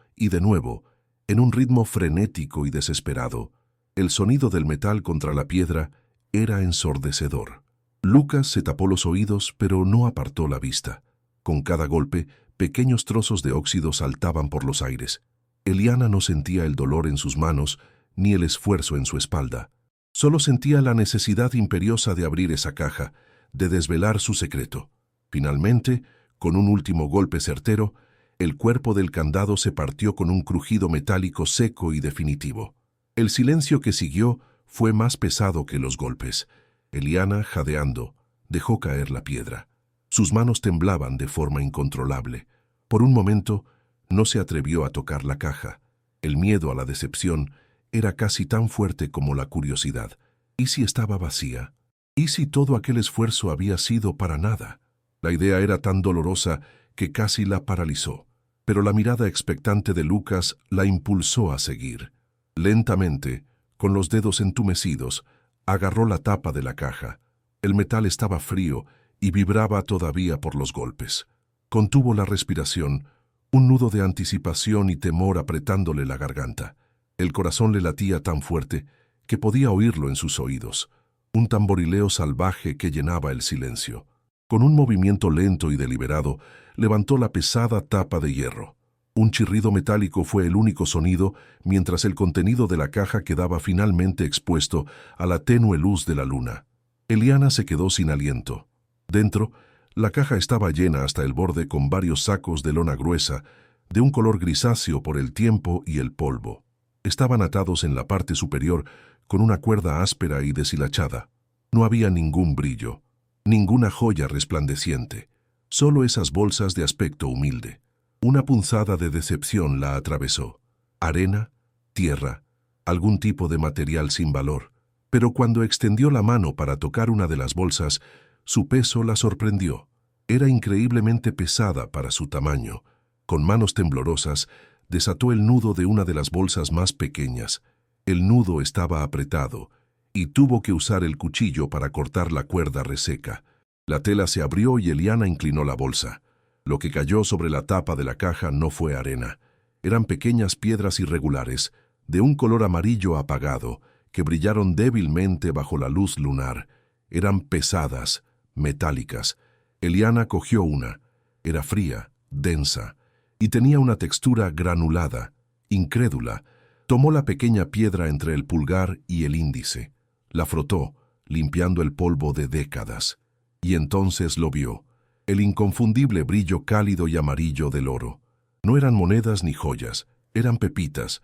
en un ritmo frenético y desesperado. El sonido del metal contra la piedra era ensordecedor. Lucas se tapó los oídos, pero no apartó la vista. Con cada golpe, pequeños trozos de óxido saltaban por los aires. Eliana no sentía el dolor en sus manos, ni el esfuerzo en su espalda. Solo sentía la necesidad imperiosa de abrir esa caja, de desvelar su secreto. Finalmente, con un último golpe certero, el cuerpo del candado se partió con un crujido metálico seco y definitivo. El silencio que siguió fue más pesado que los golpes. Eliana, jadeando, dejó caer la piedra. Sus manos temblaban de forma incontrolable. Por un momento, no se atrevió a tocar la caja. El miedo a la decepción era casi tan fuerte como la curiosidad. ¿Y si estaba vacía? ¿Y si todo aquel esfuerzo había sido para nada? La idea era tan dolorosa que casi la paralizó. Pero la mirada expectante de Lucas la impulsó a seguir. Lentamente, con los dedos entumecidos, agarró la tapa de la caja. El metal estaba frío y vibraba todavía por los golpes. Contuvo la respiración, un nudo de anticipación y temor apretándole la garganta. El corazón le latía tan fuerte que podía oírlo en sus oídos. Un tamborileo salvaje que llenaba el silencio. Con un movimiento lento y deliberado, levantó la pesada tapa de hierro. Un chirrido metálico fue el único sonido, mientras el contenido de la caja quedaba finalmente expuesto a la tenue luz de la luna. Eliana se quedó sin aliento. Dentro, la caja estaba llena hasta el borde con varios sacos de lona gruesa, de un color grisáceo por el tiempo y el polvo. Estaban atados en la parte superior con una cuerda áspera y deshilachada. No había ningún brillo, ninguna joya resplandeciente, solo esas bolsas de aspecto humilde. Una punzada de decepción la atravesó. Arena, tierra, algún tipo de material sin valor. Pero cuando extendió la mano para tocar una de las bolsas, su peso la sorprendió. Era increíblemente pesada para su tamaño. Con manos temblorosas, desató el nudo de una de las bolsas más pequeñas. El nudo estaba apretado, y tuvo que usar el cuchillo para cortar la cuerda reseca. La tela se abrió y Eliana inclinó la bolsa. Lo que cayó sobre la tapa de la caja no fue arena. Eran pequeñas piedras irregulares, de un color amarillo apagado, que brillaron débilmente bajo la luz lunar. Eran pesadas, metálicas. Eliana cogió una. Era fría, densa, y tenía una textura granulada. Incrédula, tomó la pequeña piedra entre el pulgar y el índice. La frotó, limpiando el polvo de décadas. Y entonces lo vio. El inconfundible brillo cálido y amarillo del oro. No eran monedas ni joyas, eran pepitas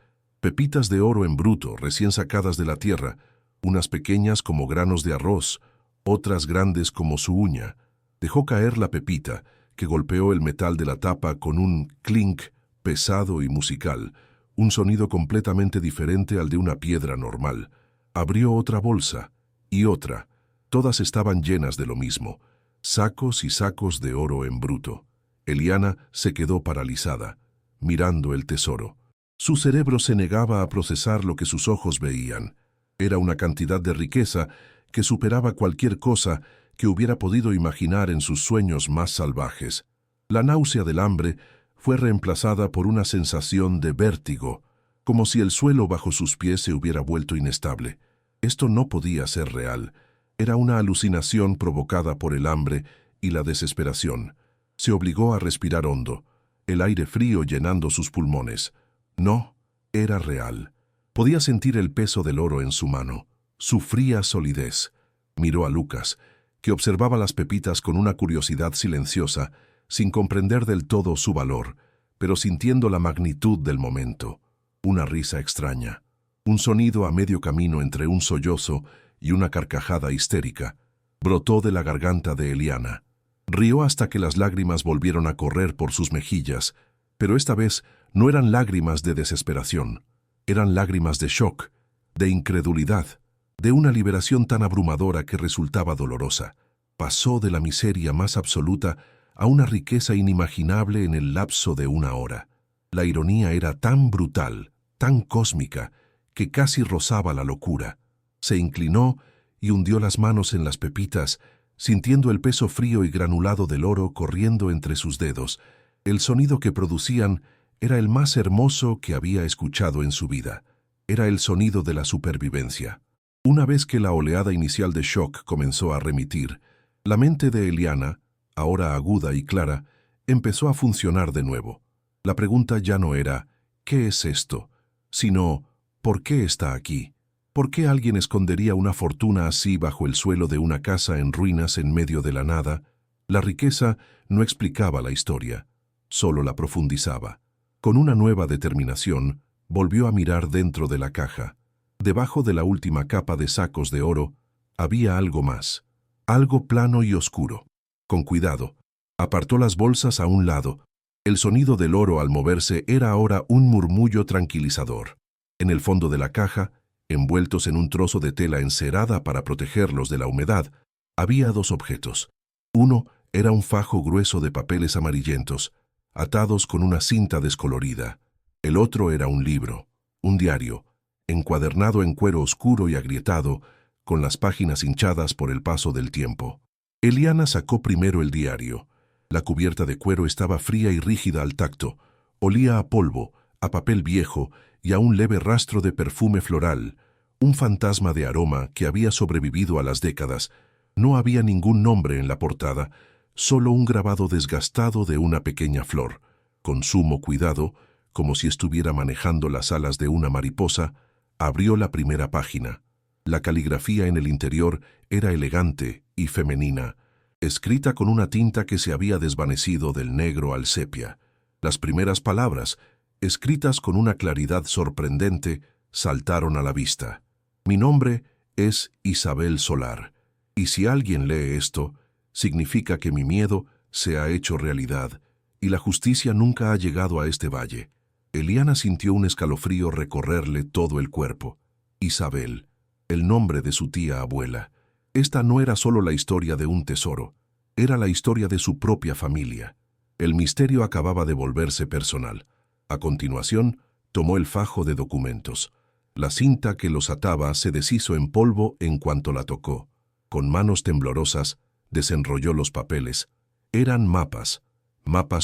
de oro en bruto, recién sacadas de la tierra, unas pequeñas como granos de arroz, otras grandes como su uña. Dejó caer la pepita, que golpeó el metal de la tapa con un clink pesado y musical, un sonido completamente diferente al de una piedra normal. Abrió otra bolsa, y otra. Todas estaban llenas de lo mismo. Sacos y sacos de oro en bruto. Eliana se quedó paralizada, mirando el tesoro. Su cerebro se negaba a procesar lo que sus ojos veían. Era una cantidad de riqueza que superaba cualquier cosa que hubiera podido imaginar en sus sueños más salvajes. La náusea del hambre fue reemplazada por una sensación de vértigo, como si el suelo bajo sus pies se hubiera vuelto inestable. Esto no podía ser real. Era una alucinación provocada por el hambre y la desesperación. Se obligó a respirar hondo, el aire frío llenando sus pulmones. No, era real. Podía sentir el peso del oro en su mano, su fría solidez. Miró a Lucas, que observaba las pepitas con una curiosidad silenciosa, sin comprender del todo su valor, pero sintiendo la magnitud del momento. Una risa extraña, un sonido a medio camino entre un sollozo y una carcajada histérica, brotó de la garganta de Eliana. Rió hasta que las lágrimas volvieron a correr por sus mejillas, pero esta vez no eran lágrimas de desesperación, eran lágrimas de shock, de incredulidad, de una liberación tan abrumadora que resultaba dolorosa. pasó de la miseria más absoluta a una riqueza inimaginable en el lapso de una hora. La ironía era tan brutal, tan cósmica, que casi rozaba la locura. Se inclinó y hundió las manos en las pepitas, sintiendo el peso frío y granulado del oro corriendo entre sus dedos. El sonido que producían era el más hermoso que había escuchado en su vida. Era el sonido de la supervivencia. Una vez que la oleada inicial de shock comenzó a remitir, la mente de Eliana, ahora aguda y clara, empezó a funcionar de nuevo. La pregunta ya no era ¿qué es esto?, sino ¿por qué está aquí? ¿Por qué alguien escondería una fortuna así bajo el suelo de una casa en ruinas en medio de la nada? La riqueza no explicaba la historia, solo la profundizaba. Con una nueva determinación, volvió a mirar dentro de la caja. Debajo de la última capa de sacos de oro, había algo más, algo plano y oscuro. Con cuidado, apartó las bolsas a un lado. El sonido del oro al moverse era ahora un murmullo tranquilizador. En el fondo de la caja, envueltos en un trozo de tela encerada para protegerlos de la humedad, había dos objetos. Uno era un fajo grueso de papeles amarillentos, atados con una cinta descolorida. El otro era un libro, un diario, encuadernado en cuero oscuro y agrietado, con las páginas hinchadas por el paso del tiempo. Eliana sacó primero el diario. La cubierta de cuero estaba fría y rígida al tacto. Olía a polvo, a papel viejo y a un leve rastro de perfume floral, un fantasma de aroma que había sobrevivido a las décadas. No había ningún nombre en la portada, solo un grabado desgastado de una pequeña flor. Con sumo cuidado, como si estuviera manejando las alas de una mariposa, abrió la primera página. La caligrafía en el interior era elegante y femenina, escrita con una tinta que se había desvanecido del negro al sepia. Las primeras palabras, escritas con una claridad sorprendente, saltaron a la vista. Mi nombre es Isabel Solar, y si alguien lee esto, significa que mi miedo se ha hecho realidad, y la justicia nunca ha llegado a este valle. Eliana sintió un escalofrío recorrerle todo el cuerpo. Isabel, el nombre de su tía abuela. Esta no era solo la historia de un tesoro, era la historia de su propia familia. El misterio acababa de volverse personal. A continuación, tomó el fajo de documentos. La cinta que los ataba se deshizo en polvo en cuanto la tocó. Con manos temblorosas, desenrolló los papeles. Eran mapas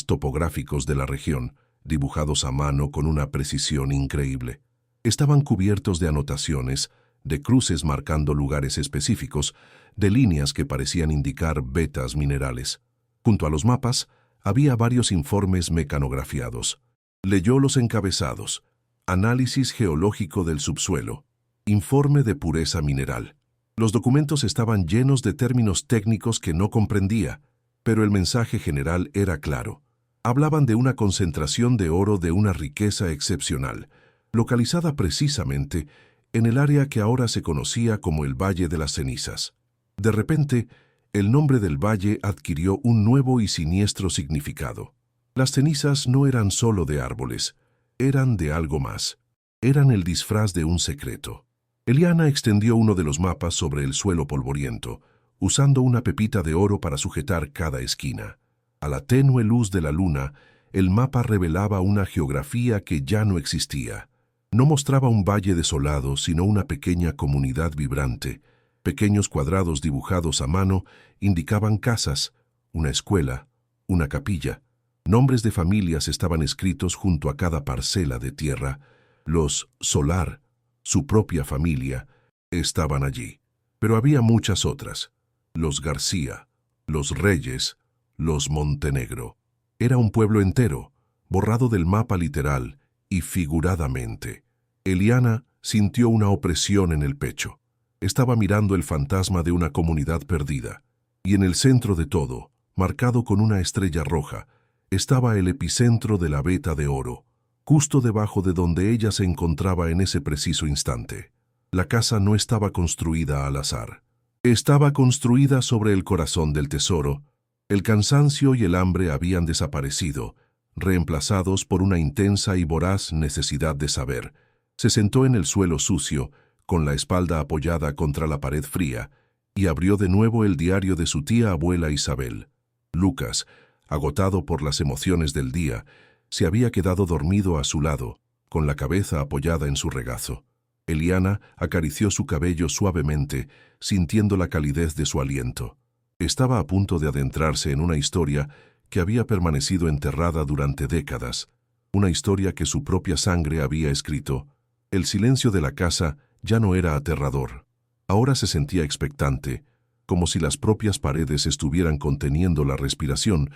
topográficos de la región, dibujados a mano con una precisión increíble. Estaban cubiertos de anotaciones, de cruces marcando lugares específicos, de líneas que parecían indicar vetas minerales. Junto a los mapas, había varios informes mecanografiados. Leyó los encabezados: Análisis geológico del subsuelo, Informe de pureza mineral. Los documentos estaban llenos de términos técnicos que no comprendía, pero el mensaje general era claro. Hablaban de una concentración de oro de una riqueza excepcional, localizada precisamente en el área que ahora se conocía como el Valle de las Cenizas. De repente, el nombre del valle adquirió un nuevo y siniestro significado. Las cenizas no eran solo de árboles, eran de algo más. Eran el disfraz de un secreto. Eliana extendió uno de los mapas sobre el suelo polvoriento, usando una pepita de oro para sujetar cada esquina. A la tenue luz de la luna, el mapa revelaba una geografía que ya no existía. No mostraba un valle desolado, sino una pequeña comunidad vibrante. Pequeños cuadrados dibujados a mano indicaban casas, una escuela, una capilla. Nombres de familias estaban escritos junto a cada parcela de tierra. Los Solar, su propia familia, estaban allí. Pero había muchas otras. Los García, los Reyes, los Montenegro. Era un pueblo entero, borrado del mapa literal y figuradamente. Eliana sintió una opresión en el pecho. Estaba mirando el fantasma de una comunidad perdida, y en el centro de todo, marcado con una estrella roja, estaba el epicentro de la veta de oro, justo debajo de donde ella se encontraba en ese preciso instante. La casa no estaba construida al azar. Estaba construida sobre el corazón del tesoro. El cansancio y el hambre habían desaparecido, reemplazados por una intensa y voraz necesidad de saber. Se sentó en el suelo sucio, con la espalda apoyada contra la pared fría, y abrió de nuevo el diario de su tía abuela Isabel. Lucas, agotado por las emociones del día, se había quedado dormido a su lado, con la cabeza apoyada en su regazo. Eliana acarició su cabello suavemente, sintiendo la calidez de su aliento. Estaba a punto de adentrarse en una historia que había permanecido enterrada durante décadas, una historia que su propia sangre había escrito. El silencio de la casa ya no era aterrador. Ahora se sentía expectante, como si las propias paredes estuvieran conteniendo la respiración,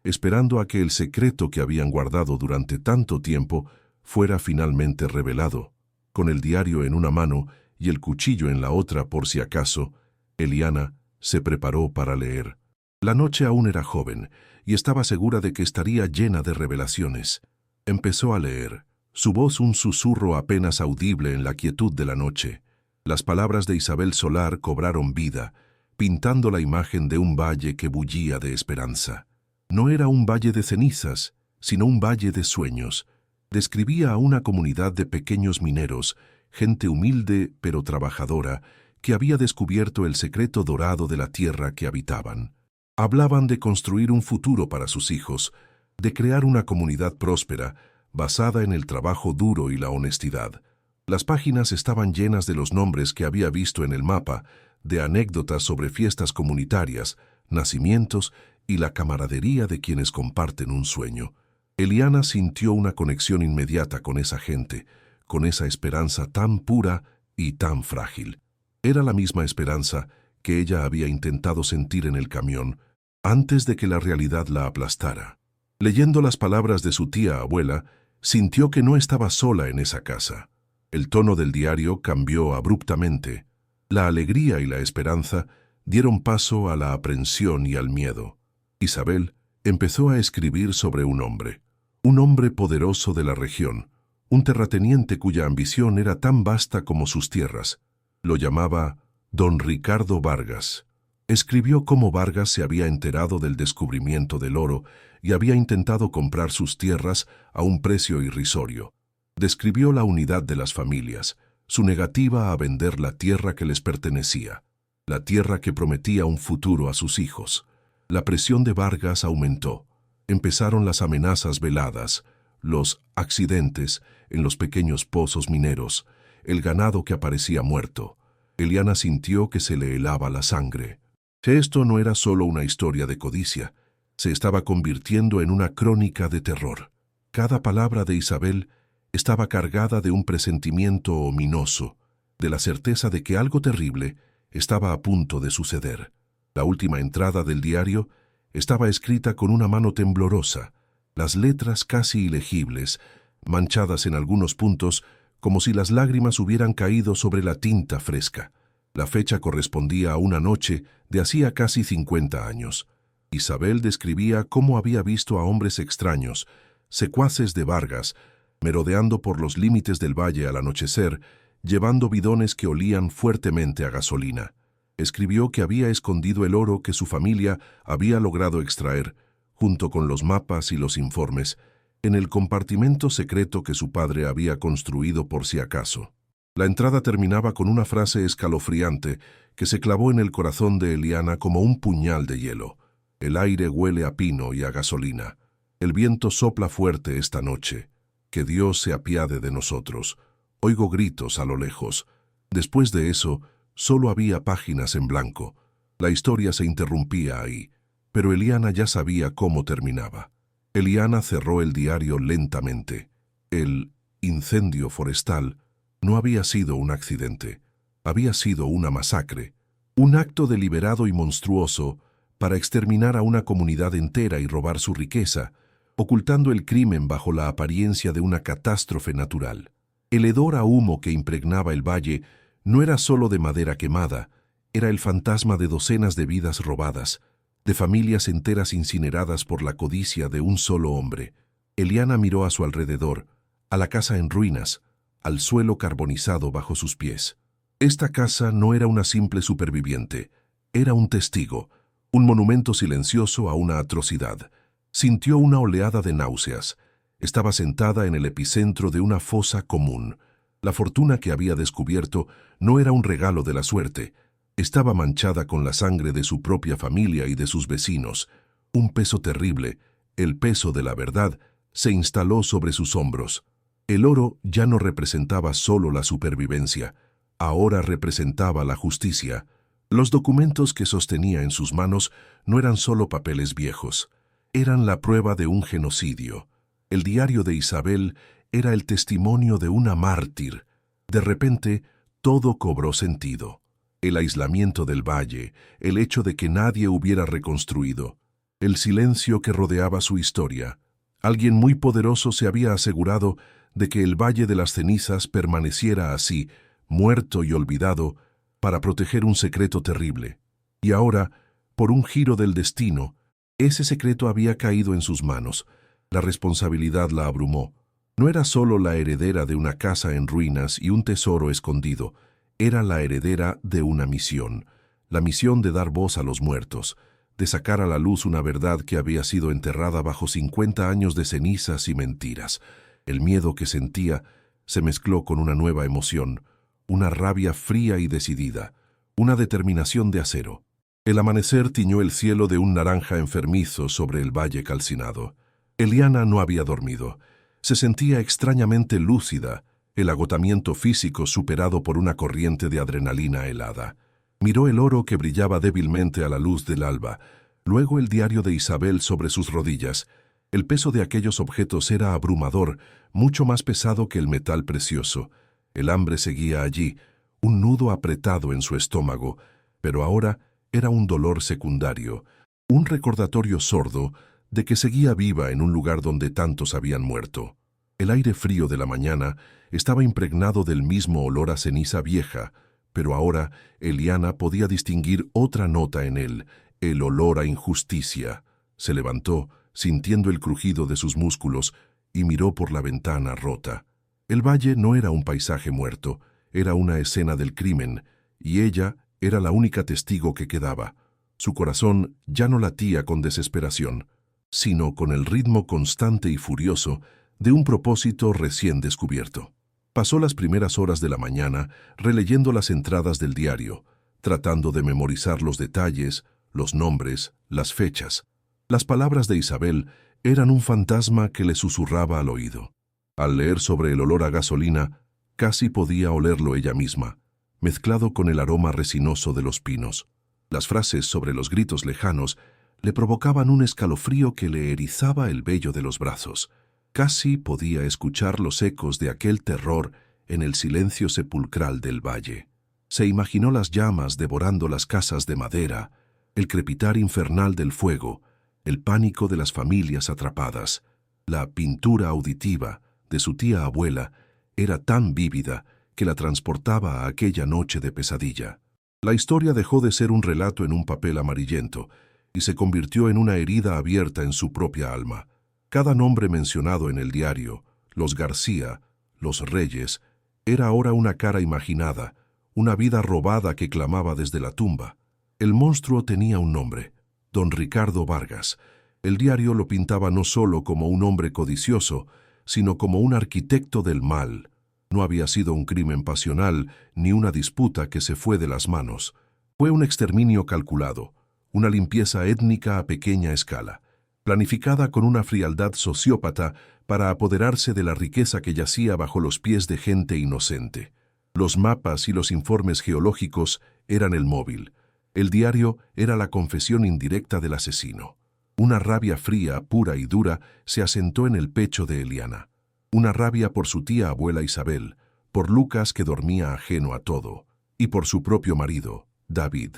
esperando a que el secreto que habían guardado durante tanto tiempo fuera finalmente revelado. Con el diario en una mano y el cuchillo en la otra por si acaso, Eliana se preparó para leer. La noche aún era joven y estaba segura de que estaría llena de revelaciones. Empezó a leer, su voz un susurro apenas audible en la quietud de la noche. Las palabras de Isabel Solar cobraron vida, pintando la imagen de un valle que bullía de esperanza. No era un valle de cenizas, sino un valle de sueños. Describía a una comunidad de pequeños mineros, gente humilde pero trabajadora, que había descubierto el secreto dorado de la tierra que habitaban. Hablaban de construir un futuro para sus hijos, de crear una comunidad próspera, basada en el trabajo duro y la honestidad. Las páginas estaban llenas de los nombres que había visto en el mapa, de anécdotas sobre fiestas comunitarias, nacimientos y la camaradería de quienes comparten un sueño. Eliana sintió una conexión inmediata con esa gente, con esa esperanza tan pura y tan frágil. Era la misma esperanza que ella había intentado sentir en el camión, antes de que la realidad la aplastara. Leyendo las palabras de su tía abuela, sintió que no estaba sola en esa casa. El tono del diario cambió abruptamente. La alegría y la esperanza dieron paso a la aprensión y al miedo. Isabel empezó a escribir sobre un hombre poderoso de la región, un terrateniente cuya ambición era tan vasta como sus tierras. Lo llamaba Don Ricardo Vargas. Escribió cómo Vargas se había enterado del descubrimiento del oro y había intentado comprar sus tierras a un precio irrisorio. Describió la unidad de las familias, su negativa a vender la tierra que les pertenecía, la tierra que prometía un futuro a sus hijos. La presión de Vargas aumentó. Empezaron las amenazas veladas, los accidentes en los pequeños pozos mineros, el ganado que aparecía muerto. Eliana sintió que se le helaba la sangre. Esto no era solo una historia de codicia, se estaba convirtiendo en una crónica de terror. Cada palabra de Isabel estaba cargada de un presentimiento ominoso, de la certeza de que algo terrible estaba a punto de suceder. La última entrada del diario estaba escrita con una mano temblorosa, las letras casi ilegibles, manchadas en algunos puntos como si las lágrimas hubieran caído sobre la tinta fresca. La fecha correspondía a una noche de hacía casi 50 años. Isabel describía cómo había visto a hombres extraños, secuaces de Vargas, merodeando por los límites del valle al anochecer, llevando bidones que olían fuertemente a gasolina. Escribió que había escondido el oro que su familia había logrado extraer, junto con los mapas y los informes, en el compartimento secreto que su padre había construido por si acaso. La entrada terminaba con una frase escalofriante que se clavó en el corazón de Eliana como un puñal de hielo. El aire huele a pino y a gasolina. El viento sopla fuerte esta noche. Que Dios se apiade de nosotros. Oigo gritos a lo lejos. Después de eso, solo había páginas en blanco. La historia se interrumpía ahí, pero Eliana ya sabía cómo terminaba. Eliana cerró el diario lentamente. El incendio forestal no había sido un accidente, había sido una masacre, un acto deliberado y monstruoso para exterminar a una comunidad entera y robar su riqueza, ocultando el crimen bajo la apariencia de una catástrofe natural. El hedor a humo que impregnaba el valle no era solo de madera quemada, era el fantasma de docenas de vidas robadas, de familias enteras incineradas por la codicia de un solo hombre. Eliana miró a su alrededor, a la casa en ruinas, al suelo carbonizado bajo sus pies. Esta casa no era una simple superviviente, era un testigo, un monumento silencioso a una atrocidad. Sintió una oleada de náuseas. Estaba sentada en el epicentro de una fosa común. La fortuna que había descubierto no era un regalo de la suerte, Estaba manchada con la sangre de su propia familia y de sus vecinos. Un peso terrible, el peso de la verdad, se instaló sobre sus hombros. El oro ya no representaba solo la supervivencia, ahora representaba la justicia. Los documentos que sostenía en sus manos no eran solo papeles viejos, eran la prueba de un genocidio. El diario de Isabel era el testimonio de una mártir. De repente, todo cobró sentido. El aislamiento del valle, el hecho de que nadie hubiera reconstruido, el silencio que rodeaba su historia. Alguien muy poderoso se había asegurado de que el Valle de las Cenizas permaneciera así, muerto y olvidado, para proteger un secreto terrible. Y ahora, por un giro del destino, ese secreto había caído en sus manos. La responsabilidad la abrumó. No era solo la heredera de una casa en ruinas y un tesoro escondido, era la heredera de una misión, la misión de dar voz a los muertos, de sacar a la luz una verdad que había sido enterrada bajo 50 años de cenizas y mentiras. El miedo que sentía se mezcló con una nueva emoción, una rabia fría y decidida, una determinación de acero. El amanecer tiñó el cielo de un naranja enfermizo sobre el valle calcinado. Eliana no había dormido. Se sentía extrañamente lúcida, el agotamiento físico superado por una corriente de adrenalina helada. Miró el oro que brillaba débilmente a la luz del alba, luego el diario de Isabel sobre sus rodillas. El peso de aquellos objetos era abrumador, mucho más pesado que el metal precioso. El hambre seguía allí, un nudo apretado en su estómago, pero ahora era un dolor secundario, un recordatorio sordo de que seguía viva en un lugar donde tantos habían muerto. El aire frío de la mañana estaba impregnado del mismo olor a ceniza vieja, pero ahora Eliana podía distinguir otra nota en él, el olor a injusticia. Se levantó, sintiendo el crujido de sus músculos, y miró por la ventana rota. El valle no era un paisaje muerto, era una escena del crimen, y ella era la única testigo que quedaba. Su corazón ya no latía con desesperación, sino con el ritmo constante y furioso de un propósito recién descubierto. Pasó las primeras horas de la mañana releyendo las entradas del diario, tratando de memorizar los detalles, los nombres, las fechas. Las palabras de Isabel eran un fantasma que le susurraba al oído. Al leer sobre el olor a gasolina, casi podía olerlo ella misma, mezclado con el aroma resinoso de los pinos. Las frases sobre los gritos lejanos le provocaban un escalofrío que le erizaba el vello de los brazos. Casi podía escuchar los ecos de aquel terror en el silencio sepulcral del valle. Se imaginó las llamas devorando las casas de madera, el crepitar infernal del fuego, el pánico de las familias atrapadas. La pintura auditiva de su tía abuela era tan vívida que la transportaba a aquella noche de pesadilla. La historia dejó de ser un relato en un papel amarillento y se convirtió en una herida abierta en su propia alma. Cada nombre mencionado en el diario, los García, los Reyes, era ahora una cara imaginada, una vida robada que clamaba desde la tumba. El monstruo tenía un nombre, Don Ricardo Vargas. El diario lo pintaba no solo como un hombre codicioso, sino como un arquitecto del mal. No había sido un crimen pasional ni una disputa que se fue de las manos. Fue un exterminio calculado, una limpieza étnica a pequeña escala, planificada con una frialdad sociópata para apoderarse de la riqueza que yacía bajo los pies de gente inocente. Los mapas y los informes geológicos eran el móvil. El diario era la confesión indirecta del asesino. Una rabia fría, pura y dura se asentó en el pecho de Eliana. Una rabia por su tía abuela Isabel, por Lucas que dormía ajeno a todo, y por su propio marido, David.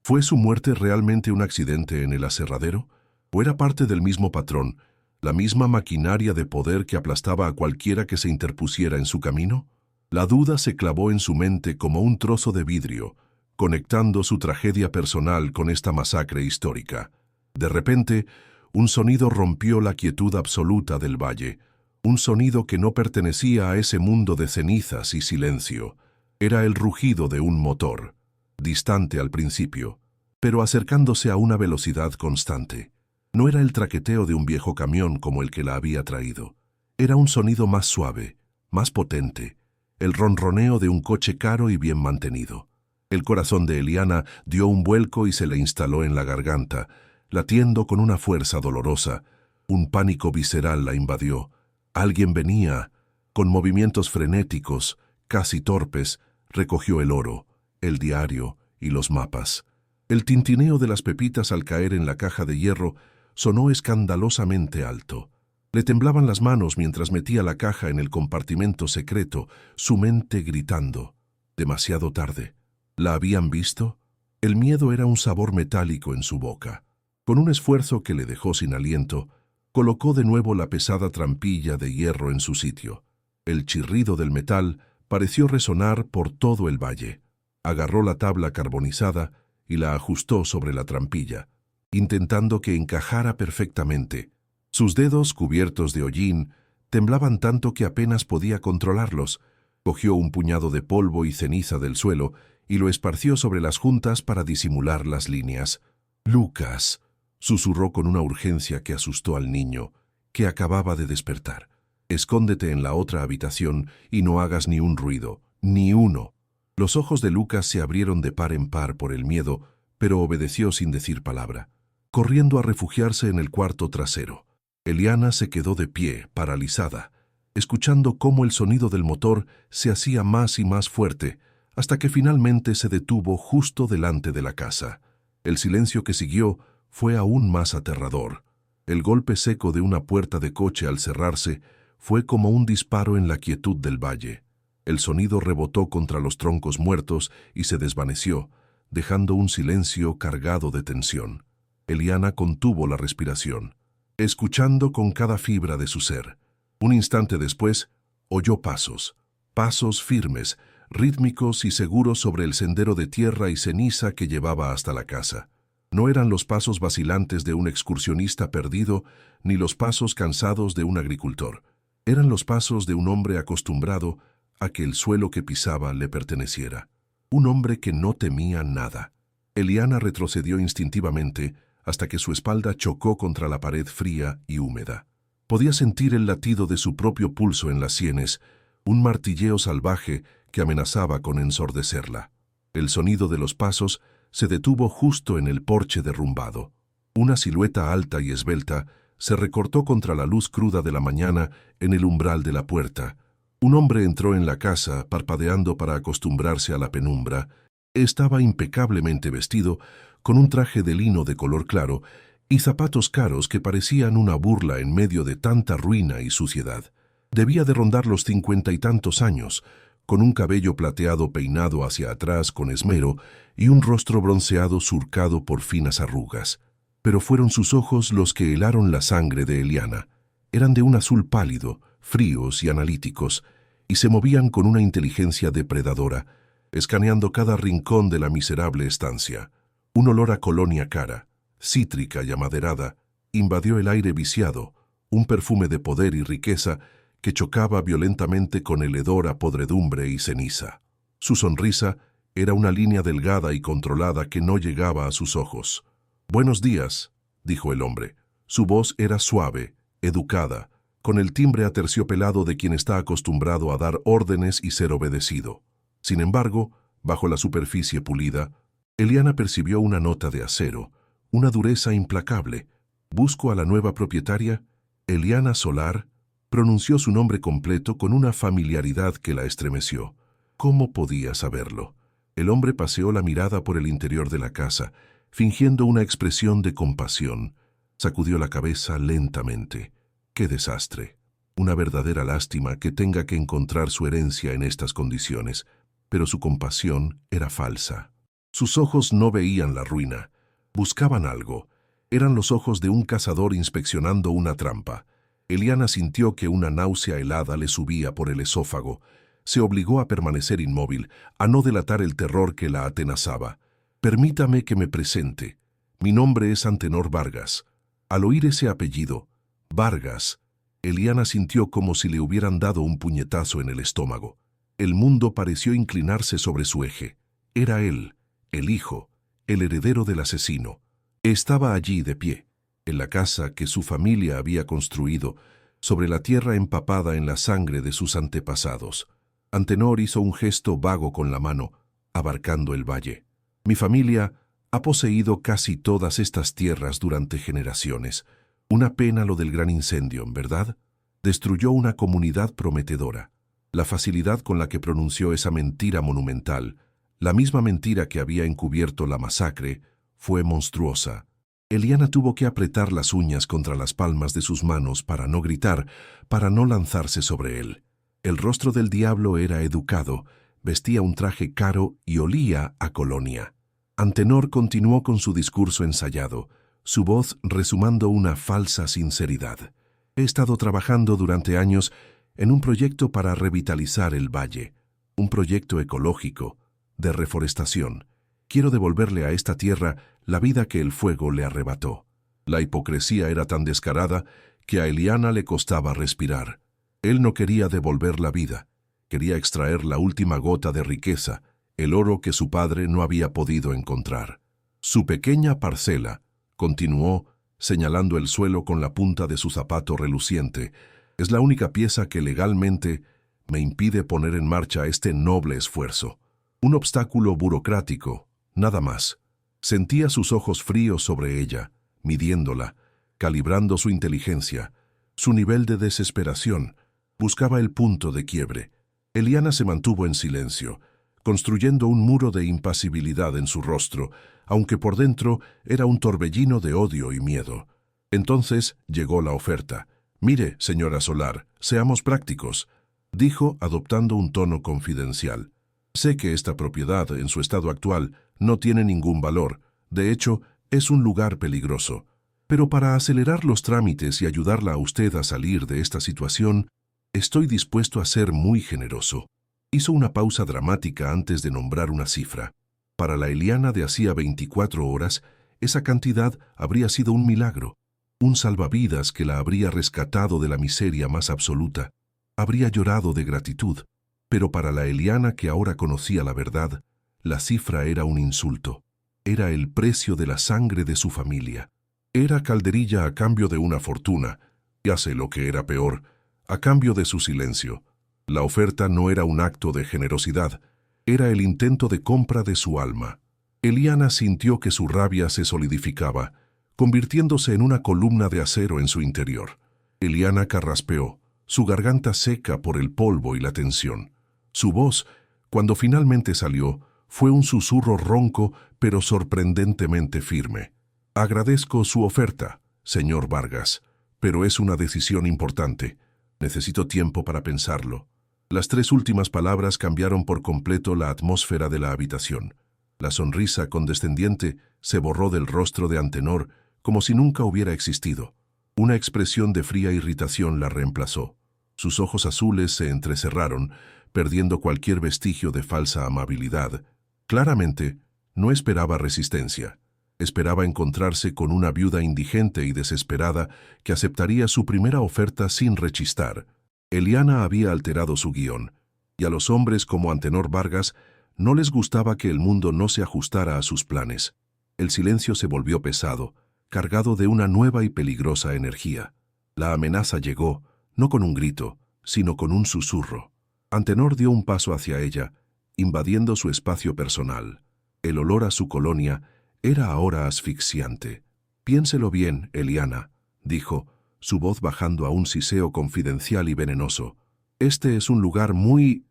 ¿Fue su muerte realmente un accidente en el aserradero? ¿O era parte del mismo patrón, la misma maquinaria de poder que aplastaba a cualquiera que se interpusiera en su camino? La duda se clavó en su mente como un trozo de vidrio, conectando su tragedia personal con esta masacre histórica. De repente, un sonido rompió la quietud absoluta del valle, un sonido que no pertenecía a ese mundo de cenizas y silencio. Era el rugido de un motor, distante al principio, pero acercándose a una velocidad constante. No era el traqueteo de un viejo camión como el que la había traído. Era un sonido más suave, más potente, el ronroneo de un coche caro y bien mantenido. El corazón de Eliana dio un vuelco y se le instaló en la garganta, latiendo con una fuerza dolorosa. Un pánico visceral la invadió. Alguien venía. Con movimientos frenéticos, casi torpes, recogió el oro, el diario y los mapas. El tintineo de las pepitas al caer en la caja de hierro sonó escandalosamente alto. Le temblaban las manos mientras metía la caja en el compartimento secreto, su mente gritando. Demasiado tarde. ¿La habían visto? El miedo era un sabor metálico en su boca. Con un esfuerzo que le dejó sin aliento, colocó de nuevo la pesada trampilla de hierro en su sitio. El chirrido del metal pareció resonar por todo el valle. Agarró la tabla carbonizada y la ajustó sobre la trampilla, intentando que encajara perfectamente. Sus dedos, cubiertos de hollín, temblaban tanto que apenas podía controlarlos. Cogió un puñado de polvo y ceniza del suelo y lo esparció sobre las juntas para disimular las líneas. «Lucas», susurró con una urgencia que asustó al niño, que acababa de despertar. «Escóndete en la otra habitación y no hagas ni un ruido, ni uno». Los ojos de Lucas se abrieron de par en par por el miedo, pero obedeció sin decir palabra, corriendo a refugiarse en el cuarto trasero. Eliana se quedó de pie, paralizada, escuchando cómo el sonido del motor se hacía más y más fuerte, hasta que finalmente se detuvo justo delante de la casa. El silencio que siguió fue aún más aterrador. El golpe seco de una puerta de coche al cerrarse fue como un disparo en la quietud del valle. El sonido rebotó contra los troncos muertos y se desvaneció, dejando un silencio cargado de tensión. Eliana contuvo la respiración, escuchando con cada fibra de su ser. Un instante después, oyó pasos firmes, rítmicos y seguros sobre el sendero de tierra y ceniza que llevaba hasta la casa. No eran los pasos vacilantes de un excursionista perdido, ni los pasos cansados de un agricultor. Eran los pasos de un hombre acostumbrado a que el suelo que pisaba le perteneciera. Un hombre que no temía nada. Eliana retrocedió instintivamente hasta que su espalda chocó contra la pared fría y húmeda. Podía sentir el latido de su propio pulso en las sienes, un martilleo salvaje que amenazaba con ensordecerla. El sonido de los pasos se detuvo justo en el porche derrumbado. Una silueta alta y esbelta se recortó contra la luz cruda de la mañana en el umbral de la puerta. Un hombre entró en la casa, parpadeando para acostumbrarse a la penumbra. Estaba impecablemente vestido, con un traje de lino de color claro y zapatos caros que parecían una burla en medio de tanta ruina y suciedad. Debía de rondar los 50 y tantos años, con un cabello plateado peinado hacia atrás con esmero y un rostro bronceado surcado por finas arrugas. Pero fueron sus ojos los que helaron la sangre de Eliana. Eran de un azul pálido, fríos y analíticos, y se movían con una inteligencia depredadora, escaneando cada rincón de la miserable estancia. Un olor a colonia cara, cítrica y amaderada, invadió el aire viciado, un perfume de poder y riqueza que chocaba violentamente con el hedor a podredumbre y ceniza. Su sonrisa era una línea delgada y controlada que no llegaba a sus ojos. «Buenos días», dijo el hombre. Su voz era suave, educada, con el timbre aterciopelado de quien está acostumbrado a dar órdenes y ser obedecido. Sin embargo, bajo la superficie pulida, Eliana percibió una nota de acero, una dureza implacable. «Busco a la nueva propietaria, Eliana Solar», pronunció su nombre completo con una familiaridad que la estremeció. ¿Cómo podía saberlo? El hombre paseó la mirada por el interior de la casa, fingiendo una expresión de compasión. Sacudió la cabeza lentamente. ¡Qué desastre! Una verdadera lástima que tenga que encontrar su herencia en estas condiciones, pero su compasión era falsa. Sus ojos no veían la ruina, buscaban algo. Eran los ojos de un cazador inspeccionando una trampa. Eliana sintió que una náusea helada le subía por el esófago. Se obligó a permanecer inmóvil, a no delatar el terror que la atenazaba. «Permítame que me presente. Mi nombre es Antenor Vargas». Al oír ese apellido, Vargas, Eliana sintió como si le hubieran dado un puñetazo en el estómago. El mundo pareció inclinarse sobre su eje. Era él, el hijo, el heredero del asesino. Estaba allí de pie, en la casa que su familia había construido, sobre la tierra empapada en la sangre de sus antepasados. Antenor hizo un gesto vago con la mano, abarcando el valle. Mi familia ha poseído casi todas estas tierras durante generaciones. Una pena lo del gran incendio, ¿verdad? Destruyó una comunidad prometedora. La facilidad con la que pronunció esa mentira monumental, la misma mentira que había encubierto la masacre, fue monstruosa. Eliana tuvo que apretar las uñas contra las palmas de sus manos para no gritar, para no lanzarse sobre él. El rostro del diablo era educado, vestía un traje caro y olía a colonia. Antenor continuó con su discurso ensayado, su voz resumando una falsa sinceridad. He estado trabajando durante años en un proyecto para revitalizar el valle, un proyecto ecológico, de reforestación. Quiero devolverle a esta tierra la vida que el fuego le arrebató. La hipocresía era tan descarada que a Eliana le costaba respirar. Él no quería devolver la vida, quería extraer la última gota de riqueza, el oro que su padre no había podido encontrar. Su pequeña parcela, continuó, señalando el suelo con la punta de su zapato reluciente, es la única pieza que legalmente me impide poner en marcha este noble esfuerzo. Un obstáculo burocrático, nada más. Sentía sus ojos fríos sobre ella, midiéndola, calibrando su inteligencia, su nivel de desesperación. Buscaba el punto de quiebre. Eliana se mantuvo en silencio, construyendo un muro de impasibilidad en su rostro, aunque por dentro era un torbellino de odio y miedo. Entonces llegó la oferta. «Mire, señora Solar, seamos prácticos», dijo adoptando un tono confidencial. «Sé que esta propiedad, en su estado actual, no tiene ningún valor. De hecho, es un lugar peligroso. Pero para acelerar los trámites y ayudarla a usted a salir de esta situación, estoy dispuesto a ser muy generoso». Hizo una pausa dramática antes de nombrar una cifra. Para la Eliana de hacía 24 horas, esa cantidad habría sido un milagro, un salvavidas que la habría rescatado de la miseria más absoluta. Habría llorado de gratitud, pero para la Eliana que ahora conocía la verdad, la cifra era un insulto. Era el precio de la sangre de su familia. Era Calderilla a cambio de una fortuna, ya sé lo que era peor, a cambio de su silencio. La oferta no era un acto de generosidad, era el intento de compra de su alma. Eliana sintió que su rabia se solidificaba, convirtiéndose en una columna de acero en su interior. Eliana carraspeó, su garganta seca por el polvo y la tensión. Su voz, cuando finalmente salió, fue un susurro ronco pero sorprendentemente firme. «Agradezco su oferta, señor Vargas, pero es una decisión importante. Necesito tiempo para pensarlo». Las tres últimas palabras cambiaron por completo la atmósfera de la habitación. La sonrisa condescendiente se borró del rostro de Antenor como si nunca hubiera existido. Una expresión de fría irritación la reemplazó. Sus ojos azules se entrecerraron, perdiendo cualquier vestigio de falsa amabilidad. Claramente, no esperaba resistencia. Esperaba encontrarse con una viuda indigente y desesperada que aceptaría su primera oferta sin rechistar. Eliana había alterado su guión, y a los hombres como Antenor Vargas no les gustaba que el mundo no se ajustara a sus planes. El silencio se volvió pesado, cargado de una nueva y peligrosa energía. La amenaza llegó, no con un grito, sino con un susurro. Antenor dio un paso hacia ella, invadiendo su espacio personal. El olor a su colonia era ahora asfixiante. «Piénselo bien, Eliana», dijo, su voz bajando a un siseo confidencial y venenoso. «Este es un lugar muy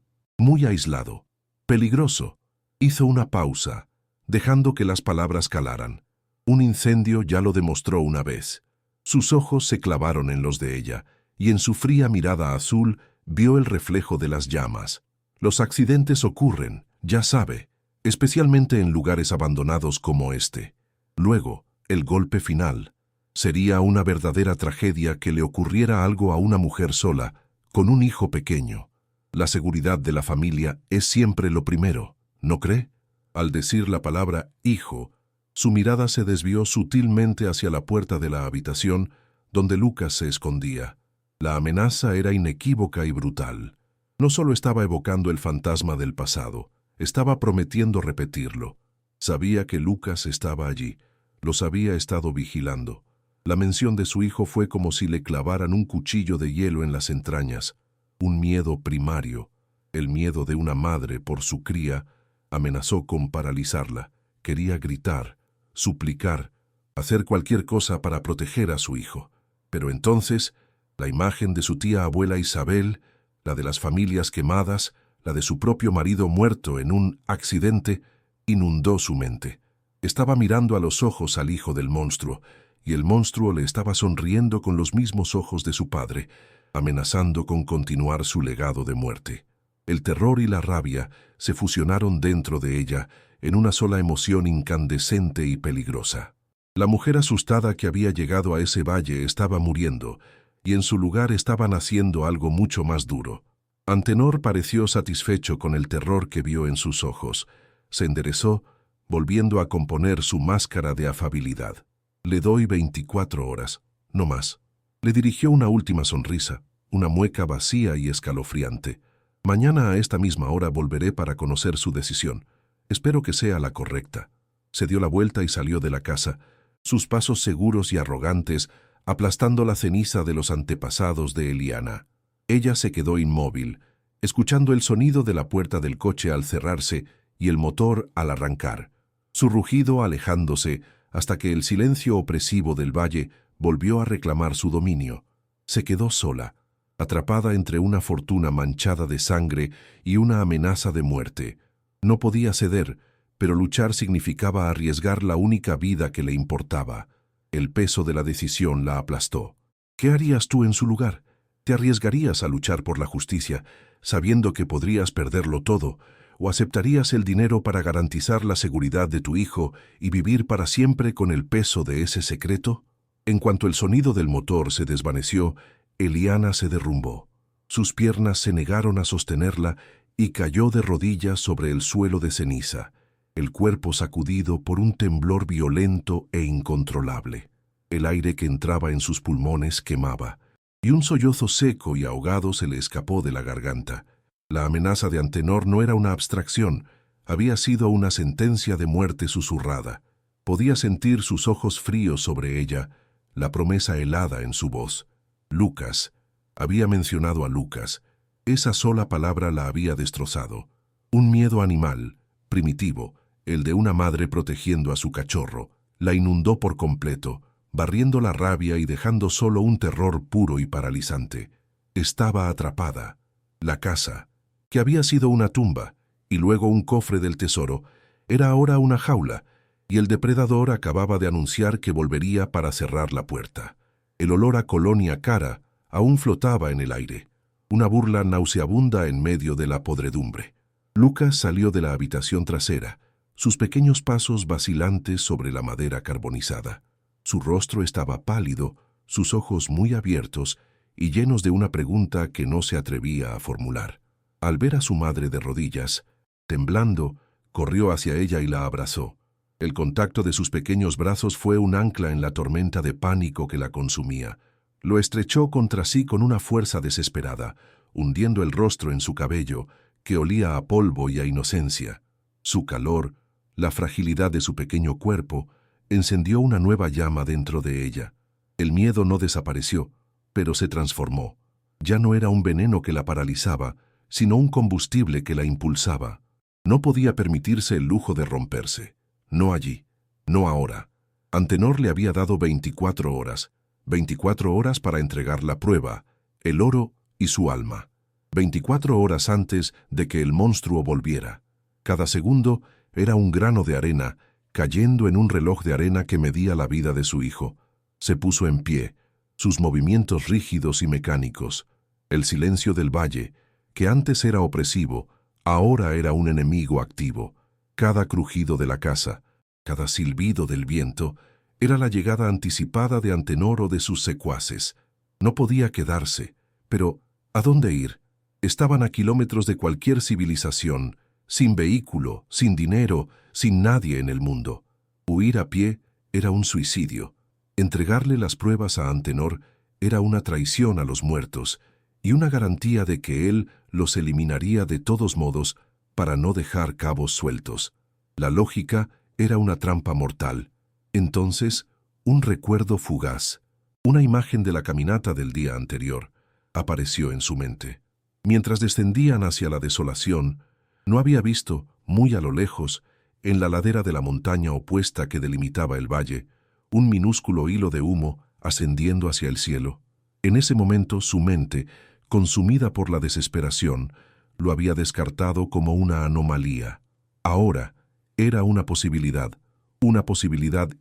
aislado. Peligroso». Hizo una pausa, dejando que las palabras calaran. Un incendio ya lo demostró una vez. Sus ojos se clavaron en los de ella, y en su fría mirada azul vio el reflejo de las llamas. Los accidentes ocurren, ya sabe, especialmente en lugares abandonados como este. Luego, el golpe final. Sería una verdadera tragedia que le ocurriera algo a una mujer sola, con un hijo pequeño. La seguridad de la familia es siempre lo primero, ¿no cree? Al decir la palabra hijo, su mirada se desvió sutilmente hacia la puerta de la habitación donde Lucas se escondía. La amenaza era inequívoca y brutal. No solo estaba evocando el fantasma del pasado, estaba prometiendo repetirlo. Sabía que Lucas estaba allí, los había estado vigilando. La mención de su hijo fue como si le clavaran un cuchillo de hielo en las entrañas, un miedo primario, el miedo de una madre por su cría, Amenazó con paralizarla. Quería gritar, suplicar, hacer cualquier cosa para proteger a su hijo. Pero entonces, la imagen de su tía abuela Isabel, la de las familias quemadas, la de su propio marido muerto en un accidente, inundó su mente. Estaba mirando a los ojos al hijo del monstruo, y el monstruo le estaba sonriendo con los mismos ojos de su padre, amenazando con continuar su legado de muerte. El terror y la rabia se fusionaron dentro de ella en una sola emoción incandescente y peligrosa. La mujer asustada que había llegado a ese valle estaba muriendo, y en su lugar estaba naciendo algo mucho más duro. Antenor pareció satisfecho con el terror que vio en sus ojos. Se enderezó, volviendo a componer su máscara de afabilidad. «Le doy 24 horas, no más». Le dirigió una última sonrisa, una mueca vacía y escalofriante. «Mañana a esta misma hora volveré para conocer su decisión. Espero que sea la correcta». Se dio la vuelta y salió de la casa, sus pasos seguros y arrogantes, aplastando la ceniza de los antepasados de Eliana. Ella se quedó inmóvil, escuchando el sonido de la puerta del coche al cerrarse y el motor al arrancar, su rugido alejándose hasta que el silencio opresivo del valle volvió a reclamar su dominio. Se quedó sola, atrapada entre una fortuna manchada de sangre y una amenaza de muerte. No podía ceder, pero luchar significaba arriesgar la única vida que le importaba. El peso de la decisión la aplastó. ¿Qué harías tú en su lugar? ¿Te arriesgarías a luchar por la justicia, sabiendo que podrías perderlo todo, o aceptarías el dinero para garantizar la seguridad de tu hijo y vivir para siempre con el peso de ese secreto? En cuanto el sonido del motor se desvaneció, Eliana se derrumbó. Sus piernas se negaron a sostenerla y cayó de rodillas sobre el suelo de ceniza, el cuerpo sacudido por un temblor violento e incontrolable. El aire que entraba en sus pulmones quemaba, y un sollozo seco y ahogado se le escapó de la garganta. La amenaza de Antenor no era una abstracción, había sido una sentencia de muerte susurrada. Podía sentir sus ojos fríos sobre ella, la promesa helada en su voz. Lucas. Había mencionado a Lucas. Esa sola palabra la había destrozado. Un miedo animal, primitivo, el de una madre protegiendo a su cachorro, la inundó por completo, barriendo la rabia y dejando solo un terror puro y paralizante. Estaba atrapada. La casa, que había sido una tumba y luego un cofre del tesoro, era ahora una jaula, y el depredador acababa de anunciar que volvería para cerrar la puerta. El olor a colonia cara aún flotaba en el aire, una burla nauseabunda en medio de la podredumbre. Lucas salió de la habitación trasera, sus pequeños pasos vacilantes sobre la madera carbonizada. Su rostro estaba pálido, sus ojos muy abiertos y llenos de una pregunta que no se atrevía a formular. Al ver a su madre de rodillas, temblando, corrió hacia ella y la abrazó. El contacto de sus pequeños brazos fue un ancla en la tormenta de pánico que la consumía. Lo estrechó contra sí con una fuerza desesperada, hundiendo el rostro en su cabello, que olía a polvo y a inocencia. Su calor, la fragilidad de su pequeño cuerpo, encendió una nueva llama dentro de ella. El miedo no desapareció, pero se transformó. Ya no era un veneno que la paralizaba, sino un combustible que la impulsaba. No podía permitirse el lujo de romperse. No allí, no ahora. Antenor le había dado 24 horas. 24 horas para entregar la prueba, el oro y su alma. 24 horas antes de que el monstruo volviera. Cada segundo era un grano de arena, cayendo en un reloj de arena que medía la vida de su hijo. Se puso en pie, sus movimientos rígidos y mecánicos. El silencio del valle, que antes era opresivo, ahora era un enemigo activo. Cada crujido de la casa, cada silbido del viento, era la llegada anticipada de Antenor o de sus secuaces. No podía quedarse, pero ¿a dónde ir? Estaban a kilómetros de cualquier civilización, sin vehículo, sin dinero, sin nadie en el mundo. Huir a pie era un suicidio. Entregarle las pruebas a Antenor era una traición a los muertos y una garantía de que él los eliminaría de todos modos para no dejar cabos sueltos. La lógica era una trampa mortal. Entonces, un recuerdo fugaz, una imagen de la caminata del día anterior, apareció en su mente. Mientras descendían hacia la desolación, no había visto, muy a lo lejos, en la ladera de la montaña opuesta que delimitaba el valle, un minúsculo hilo de humo ascendiendo hacia el cielo. En ese momento su mente, consumida por la desesperación, lo había descartado como una anomalía. Ahora era una posibilidad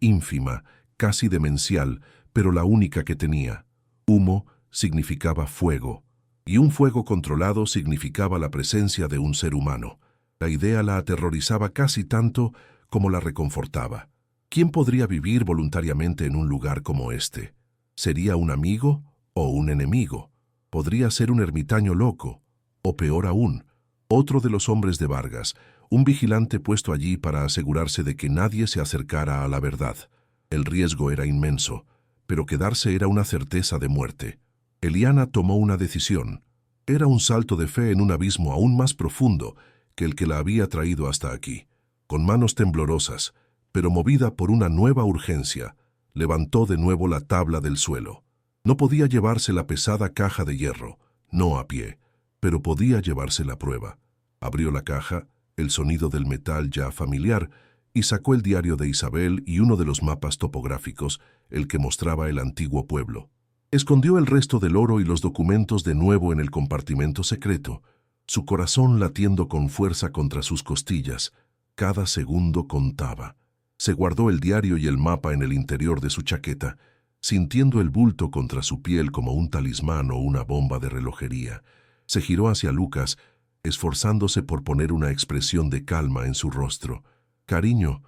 ínfima, casi demencial, pero la única que tenía. Humo significaba fuego, y un fuego controlado significaba la presencia de un ser humano. La idea la aterrorizaba casi tanto como la reconfortaba. ¿Quién podría vivir voluntariamente en un lugar como este? ¿Sería un amigo o un enemigo? Podría ser un ermitaño loco, o peor aún, otro de los hombres de Vargas, un vigilante puesto allí para asegurarse de que nadie se acercara a la verdad. El riesgo era inmenso, pero quedarse era una certeza de muerte. Eliana tomó una decisión. Era un salto de fe en un abismo aún más profundo que el que la había traído hasta aquí. Con manos temblorosas, pero movida por una nueva urgencia, levantó de nuevo la tabla del suelo. No podía llevarse la pesada caja de hierro, no a pie, pero podía llevarse la prueba. Abrió la caja, el sonido del metal ya familiar, y sacó el diario de Isabel y uno de los mapas topográficos, el que mostraba el antiguo pueblo. Escondió el resto del oro y los documentos de nuevo en el compartimento secreto, su corazón latiendo con fuerza contra sus costillas. Cada segundo contaba. Se guardó el diario y el mapa en el interior de su chaqueta, sintiendo el bulto contra su piel como un talismán o una bomba de relojería. Se giró hacia Lucas, esforzándose por poner una expresión de calma en su rostro. «Cariño,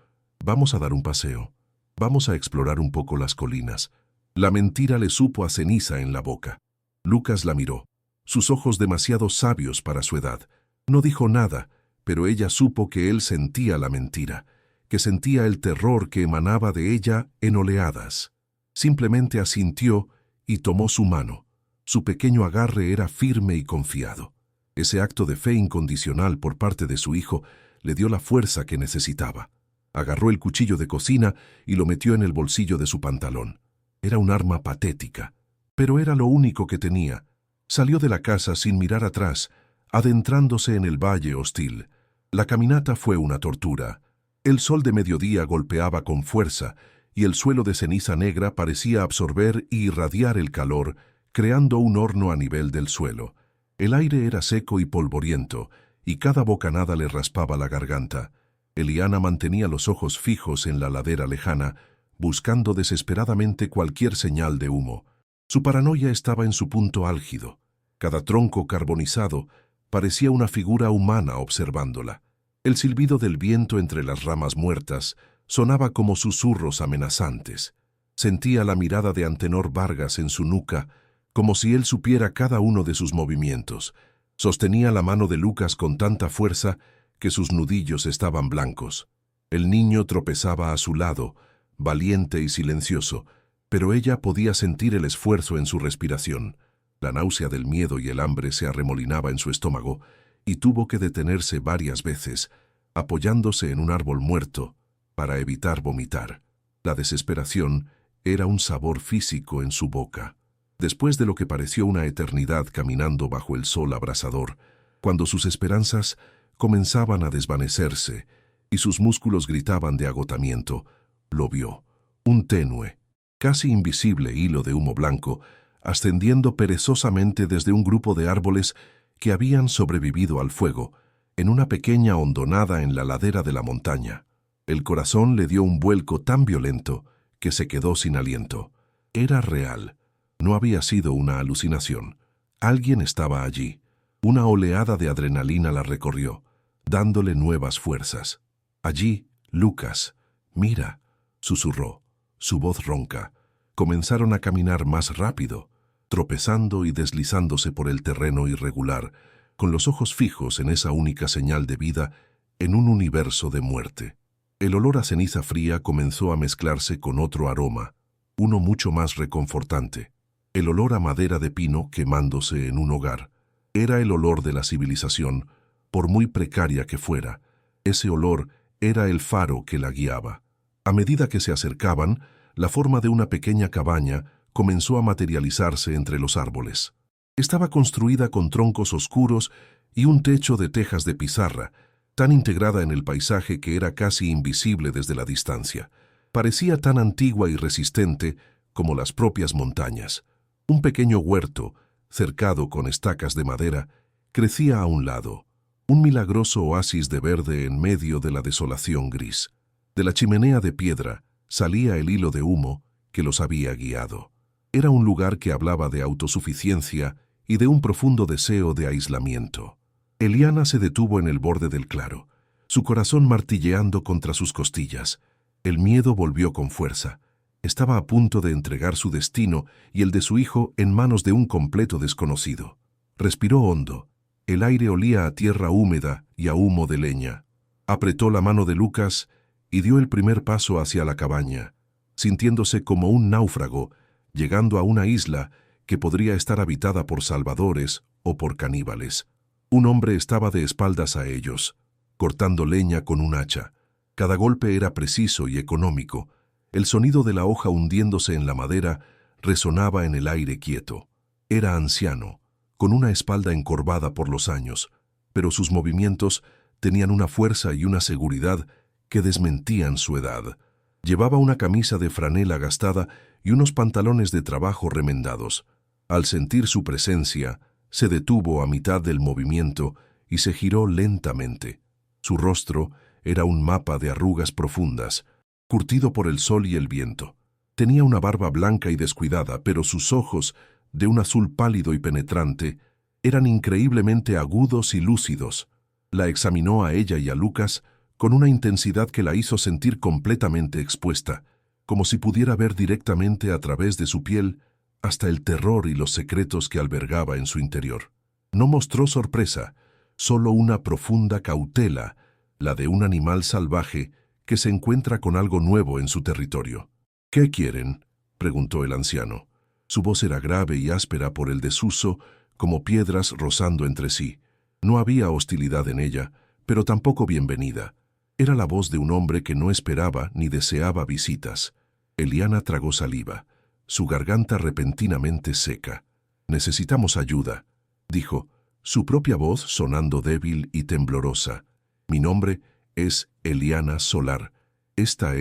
vamos a dar un paseo. Vamos a explorar un poco las colinas». La mentira le supo a ceniza en la boca. Lucas la miró, sus ojos demasiado sabios para su edad. No dijo nada, pero ella supo que él sentía la mentira, que sentía el terror que emanaba de ella en oleadas. Simplemente asintió y tomó su mano. Su pequeño agarre era firme y confiado. Ese acto de fe incondicional por parte de su hijo le dio la fuerza que necesitaba. Agarró el cuchillo de cocina y lo metió en el bolsillo de su pantalón. Era un arma patética, pero era lo único que tenía. Salió de la casa sin mirar atrás, adentrándose en el valle hostil. La caminata fue una tortura. El sol de mediodía golpeaba con fuerza y el suelo de ceniza negra parecía absorber y irradiar el calor, creando un horno a nivel del suelo. El aire era seco y polvoriento, y cada bocanada le raspaba la garganta. Eliana mantenía los ojos fijos en la ladera lejana, buscando desesperadamente cualquier señal de humo. Su paranoia estaba en su punto álgido. Cada tronco carbonizado parecía una figura humana observándola. El silbido del viento entre las ramas muertas sonaba como susurros amenazantes. Sentía la mirada de Antenor Vargas en su nuca, como si él supiera cada uno de sus movimientos. Sostenía la mano de Lucas con tanta fuerza que sus nudillos estaban blancos. El niño tropezaba a su lado, valiente y silencioso, pero ella podía sentir el esfuerzo en su respiración. La náusea del miedo y el hambre se arremolinaba en su estómago y tuvo que detenerse varias veces, apoyándose en un árbol muerto, para evitar vomitar. La desesperación era un sabor físico en su boca. Después de lo que pareció una eternidad caminando bajo el sol abrasador, cuando sus esperanzas comenzaban a desvanecerse y sus músculos gritaban de agotamiento, lo vio, un tenue, casi invisible hilo de humo blanco, ascendiendo perezosamente desde un grupo de árboles que habían sobrevivido al fuego, en una pequeña hondonada en la ladera de la montaña. El corazón le dio un vuelco tan violento que se quedó sin aliento. Era real, no había sido una alucinación. Alguien estaba allí. Una oleada de adrenalina la recorrió, dándole nuevas fuerzas. Allí, Lucas, mira, susurró, su voz ronca. Comenzaron a caminar más rápido, tropezando y deslizándose por el terreno irregular, con los ojos fijos en esa única señal de vida en un universo de muerte. El olor a ceniza fría comenzó a mezclarse con otro aroma, uno mucho más reconfortante. El olor a madera de pino quemándose en un hogar. Era el olor de la civilización, por muy precaria que fuera. Ese olor era el faro que la guiaba. A medida que se acercaban, la forma de una pequeña cabaña comenzó a materializarse entre los árboles. Estaba construida con troncos oscuros y un techo de tejas de pizarra, tan integrada en el paisaje que era casi invisible desde la distancia. Parecía tan antigua y resistente como las propias montañas. Un pequeño huerto, cercado con estacas de madera, crecía a un lado, un milagroso oasis de verde en medio de la desolación gris. De la chimenea de piedra salía el hilo de humo que los había guiado. Era un lugar que hablaba de autosuficiencia y de un profundo deseo de aislamiento. Eliana se detuvo en el borde del claro, su corazón martilleando contra sus costillas. El miedo volvió con fuerza. Estaba a punto de entregar su destino y el de su hijo en manos de un completo desconocido. Respiró hondo. El aire olía a tierra húmeda y a humo de leña. Apretó la mano de Lucas y dio el primer paso hacia la cabaña, sintiéndose como un náufrago, llegando a una isla que podría estar habitada por salvadores o por caníbales. Un hombre estaba de espaldas a ellos, cortando leña con un hacha. Cada golpe era preciso y económico. El sonido de la hoja hundiéndose en la madera resonaba en el aire quieto. Era anciano, con una espalda encorvada por los años, pero sus movimientos tenían una fuerza y una seguridad que desmentían su edad. Llevaba una camisa de franela gastada y unos pantalones de trabajo remendados. Al sentir su presencia, se detuvo a mitad del movimiento y se giró lentamente. Su rostro era un mapa de arrugas profundas, curtido por el sol y el viento. Tenía una barba blanca y descuidada, pero sus ojos, de un azul pálido y penetrante, eran increíblemente agudos y lúcidos. La examinó a ella y a Lucas con una intensidad que la hizo sentir completamente expuesta, como si pudiera ver directamente a través de su piel hasta el terror y los secretos que albergaba en su interior. No mostró sorpresa, solo una profunda cautela, la de un animal salvaje que se encuentra con algo nuevo en su territorio. «¿Qué quieren?», preguntó el anciano. Su voz era grave y áspera por el desuso, como piedras rozando entre sí. No había hostilidad en ella, pero tampoco bienvenida. Era la voz de un hombre que no esperaba ni deseaba visitas. Eliana tragó saliva, su garganta repentinamente seca. «Necesitamos ayuda», dijo, su propia voz sonando débil y temblorosa. «Mi nombre es Eliana Solar. Esta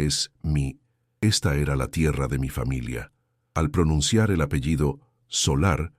era la tierra de mi familia». Al pronunciar el apellido Solar,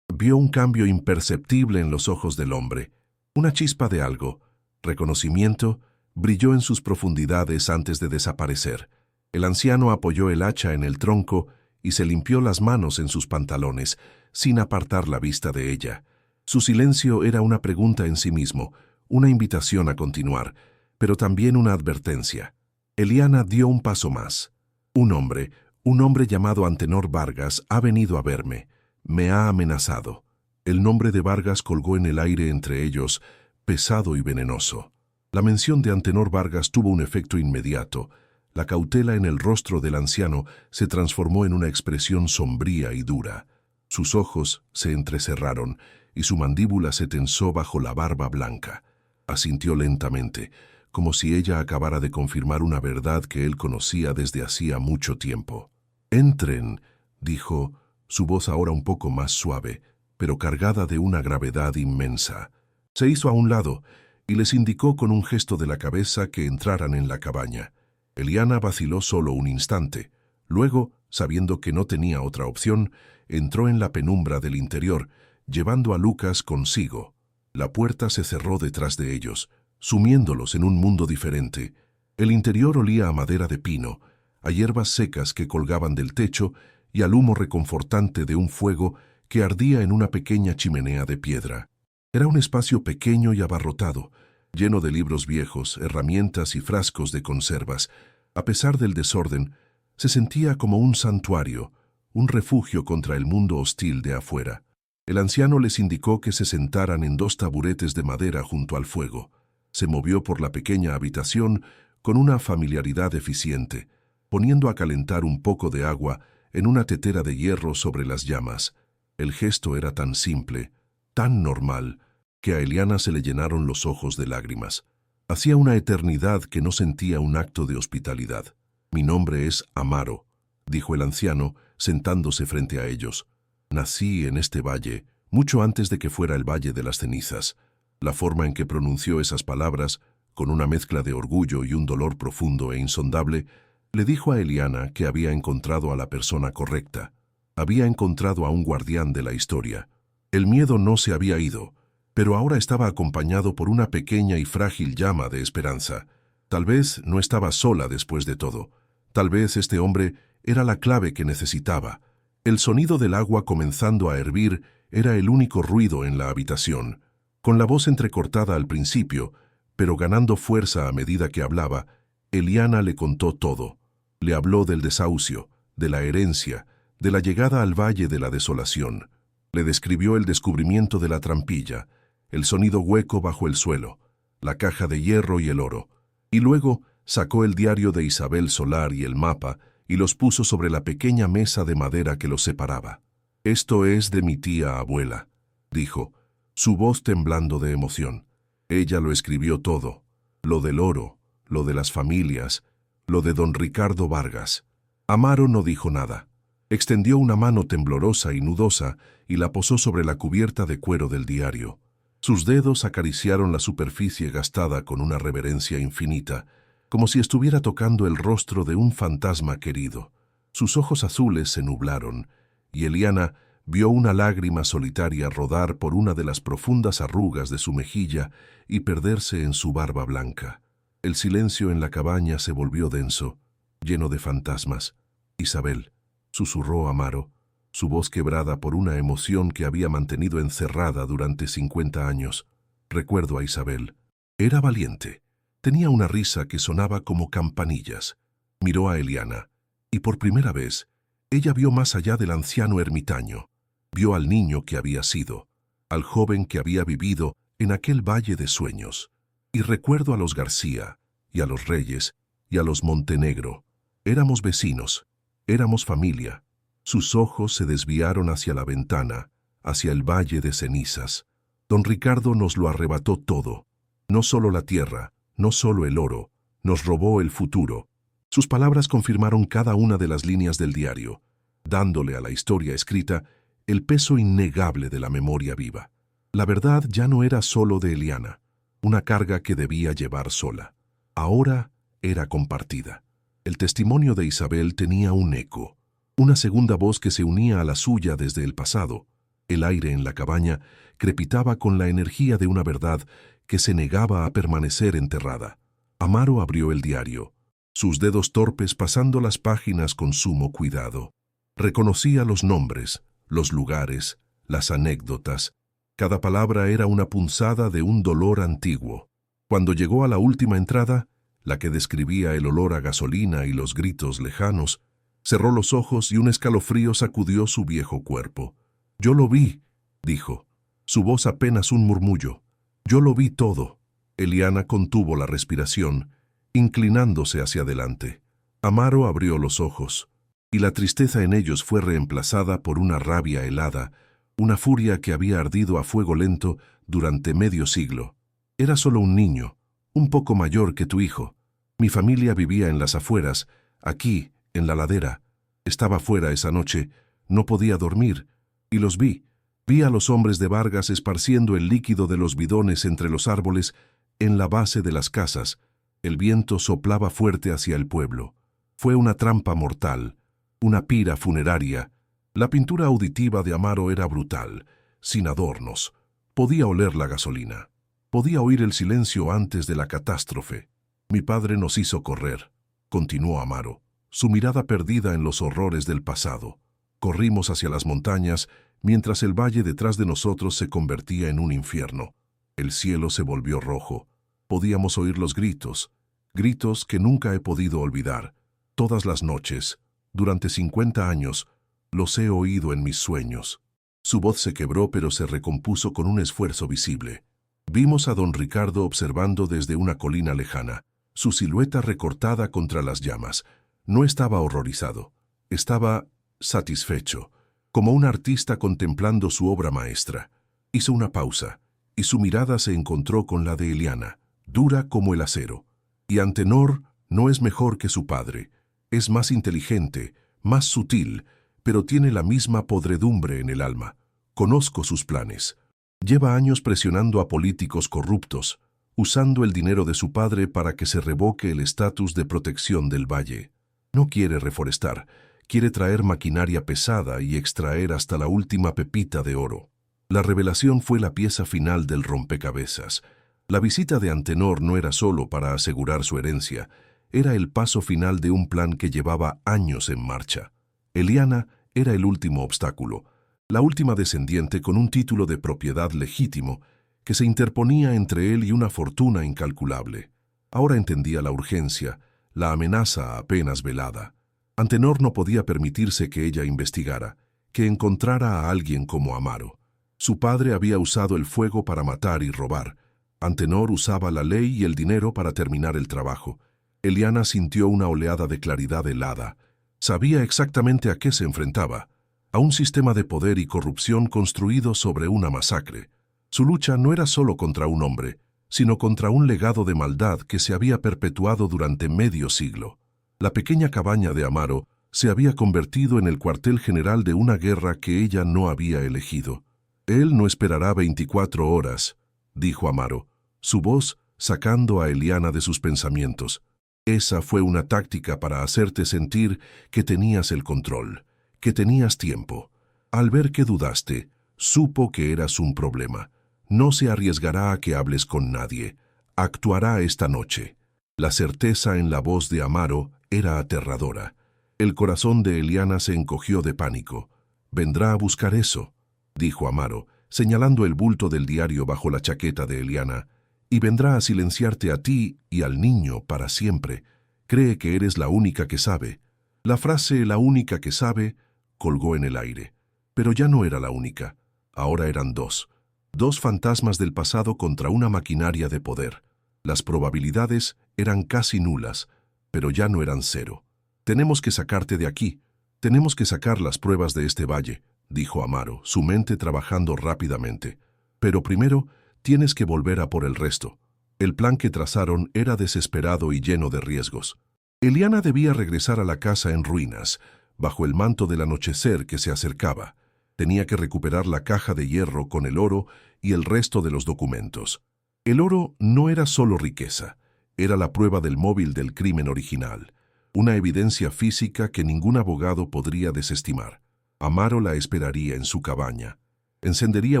vio un cambio imperceptible en los ojos del hombre. Una chispa de algo, reconocimiento, brilló en sus profundidades antes de desaparecer. El anciano apoyó el hacha en el tronco y se limpió las manos en sus pantalones, sin apartar la vista de ella. Su silencio era una pregunta en sí mismo, una invitación a continuar, pero también una advertencia. Eliana dio un paso más. Un hombre llamado Antenor Vargas ha venido a verme. Me ha amenazado. El nombre de Vargas colgó en el aire entre ellos, pesado y venenoso. La mención de Antenor Vargas tuvo un efecto inmediato. La cautela en el rostro del anciano se transformó en una expresión sombría y dura. Sus ojos se entrecerraron y su mandíbula se tensó bajo la barba blanca. Asintió lentamente, como si ella acabara de confirmar una verdad que él conocía desde hacía mucho tiempo. «Entren», dijo, su voz ahora un poco más suave, pero cargada de una gravedad inmensa. Se hizo a un lado y les indicó con un gesto de la cabeza que entraran en la cabaña. Eliana vaciló solo un instante. Luego, sabiendo que no tenía otra opción, entró en la penumbra del interior, llevando a Lucas consigo. La puerta se cerró detrás de ellos, sumiéndolos en un mundo diferente. El interior olía a madera de pino, a hierbas secas que colgaban del techo y al humo reconfortante de un fuego que ardía en una pequeña chimenea de piedra. Era un espacio pequeño y abarrotado, lleno de libros viejos, herramientas y frascos de conservas. A pesar del desorden, se sentía como un santuario, un refugio contra el mundo hostil de afuera. El anciano les indicó que se sentaran en 2 taburetes de madera junto al fuego. Se movió por la pequeña habitación con una familiaridad eficiente, poniendo a calentar un poco de agua en una tetera de hierro sobre las llamas. El gesto era tan simple, tan normal, que a Eliana se le llenaron los ojos de lágrimas. Hacía una eternidad que no sentía un acto de hospitalidad. «Mi nombre es Amaro», dijo el anciano, sentándose frente a ellos. «Nací en este valle, mucho antes de que fuera el Valle de las Cenizas». La forma en que pronunció esas palabras con una mezcla de orgullo y un dolor profundo e insondable, le dijo a Eliana que había encontrado a la persona correcta. Había encontrado a un guardián de la historia. El miedo no se había ido, pero ahora estaba acompañado por una pequeña y frágil llama de esperanza. Tal vez no estaba sola después de todo. Tal vez este hombre era la clave que necesitaba. El sonido del agua comenzando a hervir era el único ruido en la habitación. Con la voz entrecortada al principio, pero ganando fuerza a medida que hablaba, Eliana le contó todo. Le habló del desahucio, de la herencia, de la llegada al Valle de la Desolación. Le describió el descubrimiento de la trampilla, el sonido hueco bajo el suelo, la caja de hierro y el oro. Y luego sacó el diario de Isabel Solar y el mapa y los puso sobre la pequeña mesa de madera que los separaba. «Esto es de mi tía abuela», dijo, su voz temblando de emoción. Ella lo escribió todo, lo del oro, lo de las familias, lo de don Ricardo Vargas. Amaro no dijo nada. Extendió una mano temblorosa y nudosa y la posó sobre la cubierta de cuero del diario. Sus dedos acariciaron la superficie gastada con una reverencia infinita, como si estuviera tocando el rostro de un fantasma querido. Sus ojos azules se nublaron, y Eliana vio una lágrima solitaria rodar por una de las profundas arrugas de su mejilla y perderse en su barba blanca. El silencio en la cabaña se volvió denso, lleno de fantasmas. «Isabel», susurró Amaro, su voz quebrada por una emoción que había mantenido encerrada durante 50 años. «Recuerdo a Isabel. Era valiente. Tenía una risa que sonaba como campanillas». Miró a Eliana, y por primera vez, ella vio más allá del anciano ermitaño. Vio al niño que había sido, al joven que había vivido en aquel valle de sueños. «Y recuerdo a los García, y a los Reyes, y a los Montenegro. Éramos vecinos, éramos familia». Sus ojos se desviaron hacia la ventana, hacia el valle de cenizas. Don Ricardo nos lo arrebató todo. No solo la tierra, no solo el oro, nos robó el futuro. Sus palabras confirmaron cada una de las líneas del diario, dándole a la historia escrita el peso innegable de la memoria viva. La verdad ya no era solo de Eliana, una carga que debía llevar sola. Ahora era compartida. El testimonio de Isabel tenía un eco, una segunda voz que se unía a la suya desde el pasado. El aire en la cabaña crepitaba con la energía de una verdad que se negaba a permanecer enterrada. Amaro abrió el diario, sus dedos torpes pasando las páginas con sumo cuidado. Reconocía los nombres, los lugares, las anécdotas. Cada palabra era una punzada de un dolor antiguo. Cuando llegó a la última entrada, la que describía el olor a gasolina y los gritos lejanos, cerró los ojos y un escalofrío sacudió su viejo cuerpo. «Yo lo vi», dijo, su voz apenas un murmullo. «Yo lo vi todo». Eliana contuvo la respiración, inclinándose hacia adelante. Amaro abrió los ojos, y la tristeza en ellos fue reemplazada por una rabia helada, una furia que había ardido a fuego lento durante medio siglo. «Era solo un niño, un poco mayor que tu hijo. Mi familia vivía en las afueras, aquí, en la ladera. Estaba fuera esa noche, no podía dormir, y los vi. Vi a los hombres de Vargas esparciendo el líquido de los bidones entre los árboles en la base de las casas. El viento soplaba fuerte hacia el pueblo. Fue una trampa mortal, una pira funeraria. La pintura auditiva de Amaro era brutal, sin adornos. Podía oler la gasolina. Podía oír el silencio antes de la catástrofe. Mi padre nos hizo correr», continuó Amaro, su mirada perdida en los horrores del pasado. «Corrimos hacia las montañas, mientras el valle detrás de nosotros se convertía en un infierno. El cielo se volvió rojo. Podíamos oír los gritos, gritos que nunca he podido olvidar. Todas las noches, durante 50 años, los he oído en mis sueños». Su voz se quebró, pero se recompuso con un esfuerzo visible. Vimos a don Ricardo observando desde una colina lejana, su silueta recortada contra las llamas. No estaba horrorizado, estaba satisfecho, como un artista contemplando su obra maestra. Hizo una pausa, y su mirada se encontró con la de Eliana, dura como el acero. «Y Antenor no es mejor que su padre. Es más inteligente, más sutil, pero tiene la misma podredumbre en el alma. Conozco sus planes. Lleva años presionando a políticos corruptos. usando el dinero de su padre para que se revoque el estatus de protección del valle. No quiere reforestar, quiere traer maquinaria pesada y extraer hasta la última pepita de oro. La revelación fue la pieza final del rompecabezas. La visita de Antenor no era solo para asegurar su herencia, era el paso final de un plan que llevaba años en marcha. Eliana era el último obstáculo, la última descendiente con un título de propiedad legítimo que se interponía entre él y una fortuna incalculable. Ahora entendía la urgencia, la amenaza apenas velada. Antenor no podía permitirse que ella investigara, que encontrara a alguien como Amaro. Su padre había usado el fuego para matar y robar. Antenor usaba la ley y el dinero para terminar el trabajo. Eliana sintió una oleada de claridad helada. Sabía exactamente a qué se enfrentaba, a un sistema de poder y corrupción construido sobre una masacre. Su lucha no era solo contra un hombre, sino contra un legado de maldad que se había perpetuado durante medio siglo. La pequeña cabaña de Amaro se había convertido en el cuartel general de una guerra que ella no había elegido. «Él no esperará 24 horas», dijo Amaro, su voz sacando a Eliana de sus pensamientos. Esa fue una táctica para hacerte sentir que tenías el control, que tenías tiempo. Al ver que dudaste, supo que eras un problema. No se arriesgará a que hables con nadie. Actuará esta noche. La certeza en la voz de Amaro era aterradora. El corazón de Eliana se encogió de pánico. «Vendrá a buscar eso», dijo Amaro, señalando el bulto del diario bajo la chaqueta de Eliana, «y vendrá a silenciarte a ti y al niño para siempre. Cree que eres la única que sabe». La frase «la única que sabe» colgó en el aire. Pero ya no era la única. Ahora eran dos. Dos fantasmas del pasado contra una maquinaria de poder. Las probabilidades eran casi nulas, pero ya no eran cero. «Tenemos que sacarte de aquí. Tenemos que sacar las pruebas de este valle», dijo Amaro, su mente trabajando rápidamente. «Pero primero tienes que volver a por el resto». El plan que trazaron era desesperado y lleno de riesgos. Eliana debía regresar a la casa en ruinas, bajo el manto del anochecer que se acercaba. Tenía que recuperar la caja de hierro con el oro y el resto de los documentos. El oro no era solo riqueza, era la prueba del móvil del crimen original, una evidencia física que ningún abogado podría desestimar. Amaro la esperaría en su cabaña. Encendería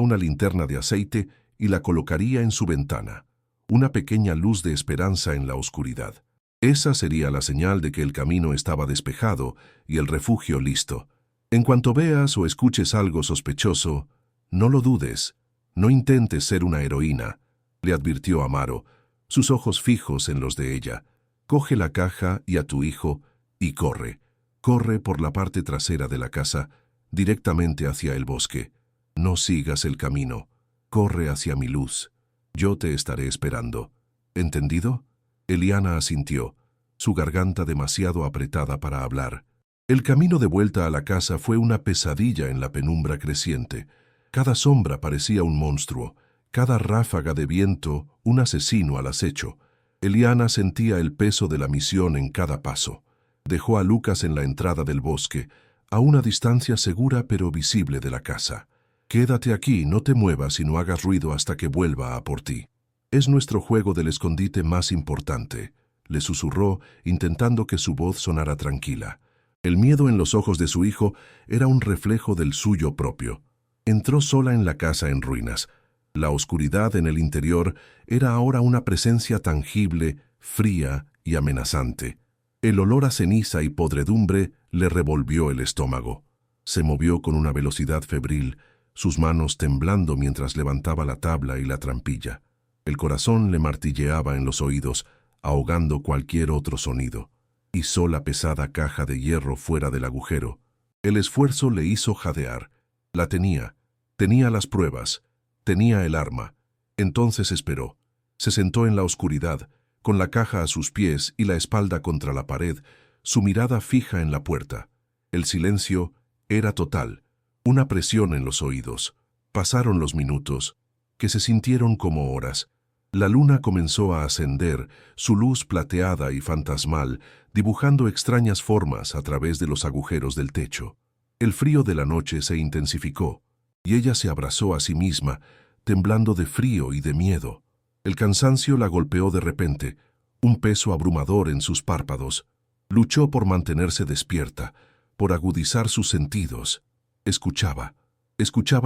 una linterna de aceite y la colocaría en su ventana, una pequeña luz de esperanza en la oscuridad. Esa sería la señal de que el camino estaba despejado y el refugio listo. En cuanto veas o escuches algo sospechoso, no lo dudes, no intentes ser una heroína, le advirtió Amaro, sus ojos fijos en los de ella. Coge la caja y a tu hijo y corre. Corre por la parte trasera de la casa, directamente hacia el bosque. No sigas el camino. Corre hacia mi luz. Yo te estaré esperando. ¿Entendido? Eliana asintió, su garganta demasiado apretada para hablar. El camino de vuelta a la casa fue una pesadilla en la penumbra creciente. Cada sombra parecía un monstruo, cada ráfaga de viento un asesino al acecho. Eliana sentía el peso de la misión en cada paso. Dejó a Lucas en la entrada del bosque, a una distancia segura pero visible de la casa. «Quédate aquí, no te muevas y no hagas ruido hasta que vuelva a por ti. Es nuestro juego del escondite más importante», le susurró, intentando que su voz sonara tranquila. El miedo en los ojos de su hijo era un reflejo del suyo propio. Entró sola en la casa en ruinas. La oscuridad en el interior era ahora una presencia tangible, fría y amenazante. El olor a ceniza y podredumbre le revolvió el estómago. Se movió con una velocidad febril, sus manos temblando mientras levantaba la tabla y la trampilla. El corazón le martilleaba en los oídos, ahogando cualquier otro sonido. Izó la pesada caja de hierro fuera del agujero. El esfuerzo le hizo jadear. La tenía. Tenía las pruebas. Tenía el arma. Entonces esperó. Se sentó en la oscuridad, con la caja a sus pies y la espalda contra la pared, su mirada fija en la puerta. El silencio era total, una presión en los oídos. Pasaron los minutos, que se sintieron como horas. La luna comenzó a ascender, su luz plateada y fantasmal, dibujando extrañas formas a través de los agujeros del techo. El frío de la noche se intensificó, y ella se abrazó a sí misma, temblando de frío y de miedo. El cansancio la golpeó de repente, un peso abrumador en sus párpados. Luchó por mantenerse despierta, por agudizar sus sentidos. Escuchaba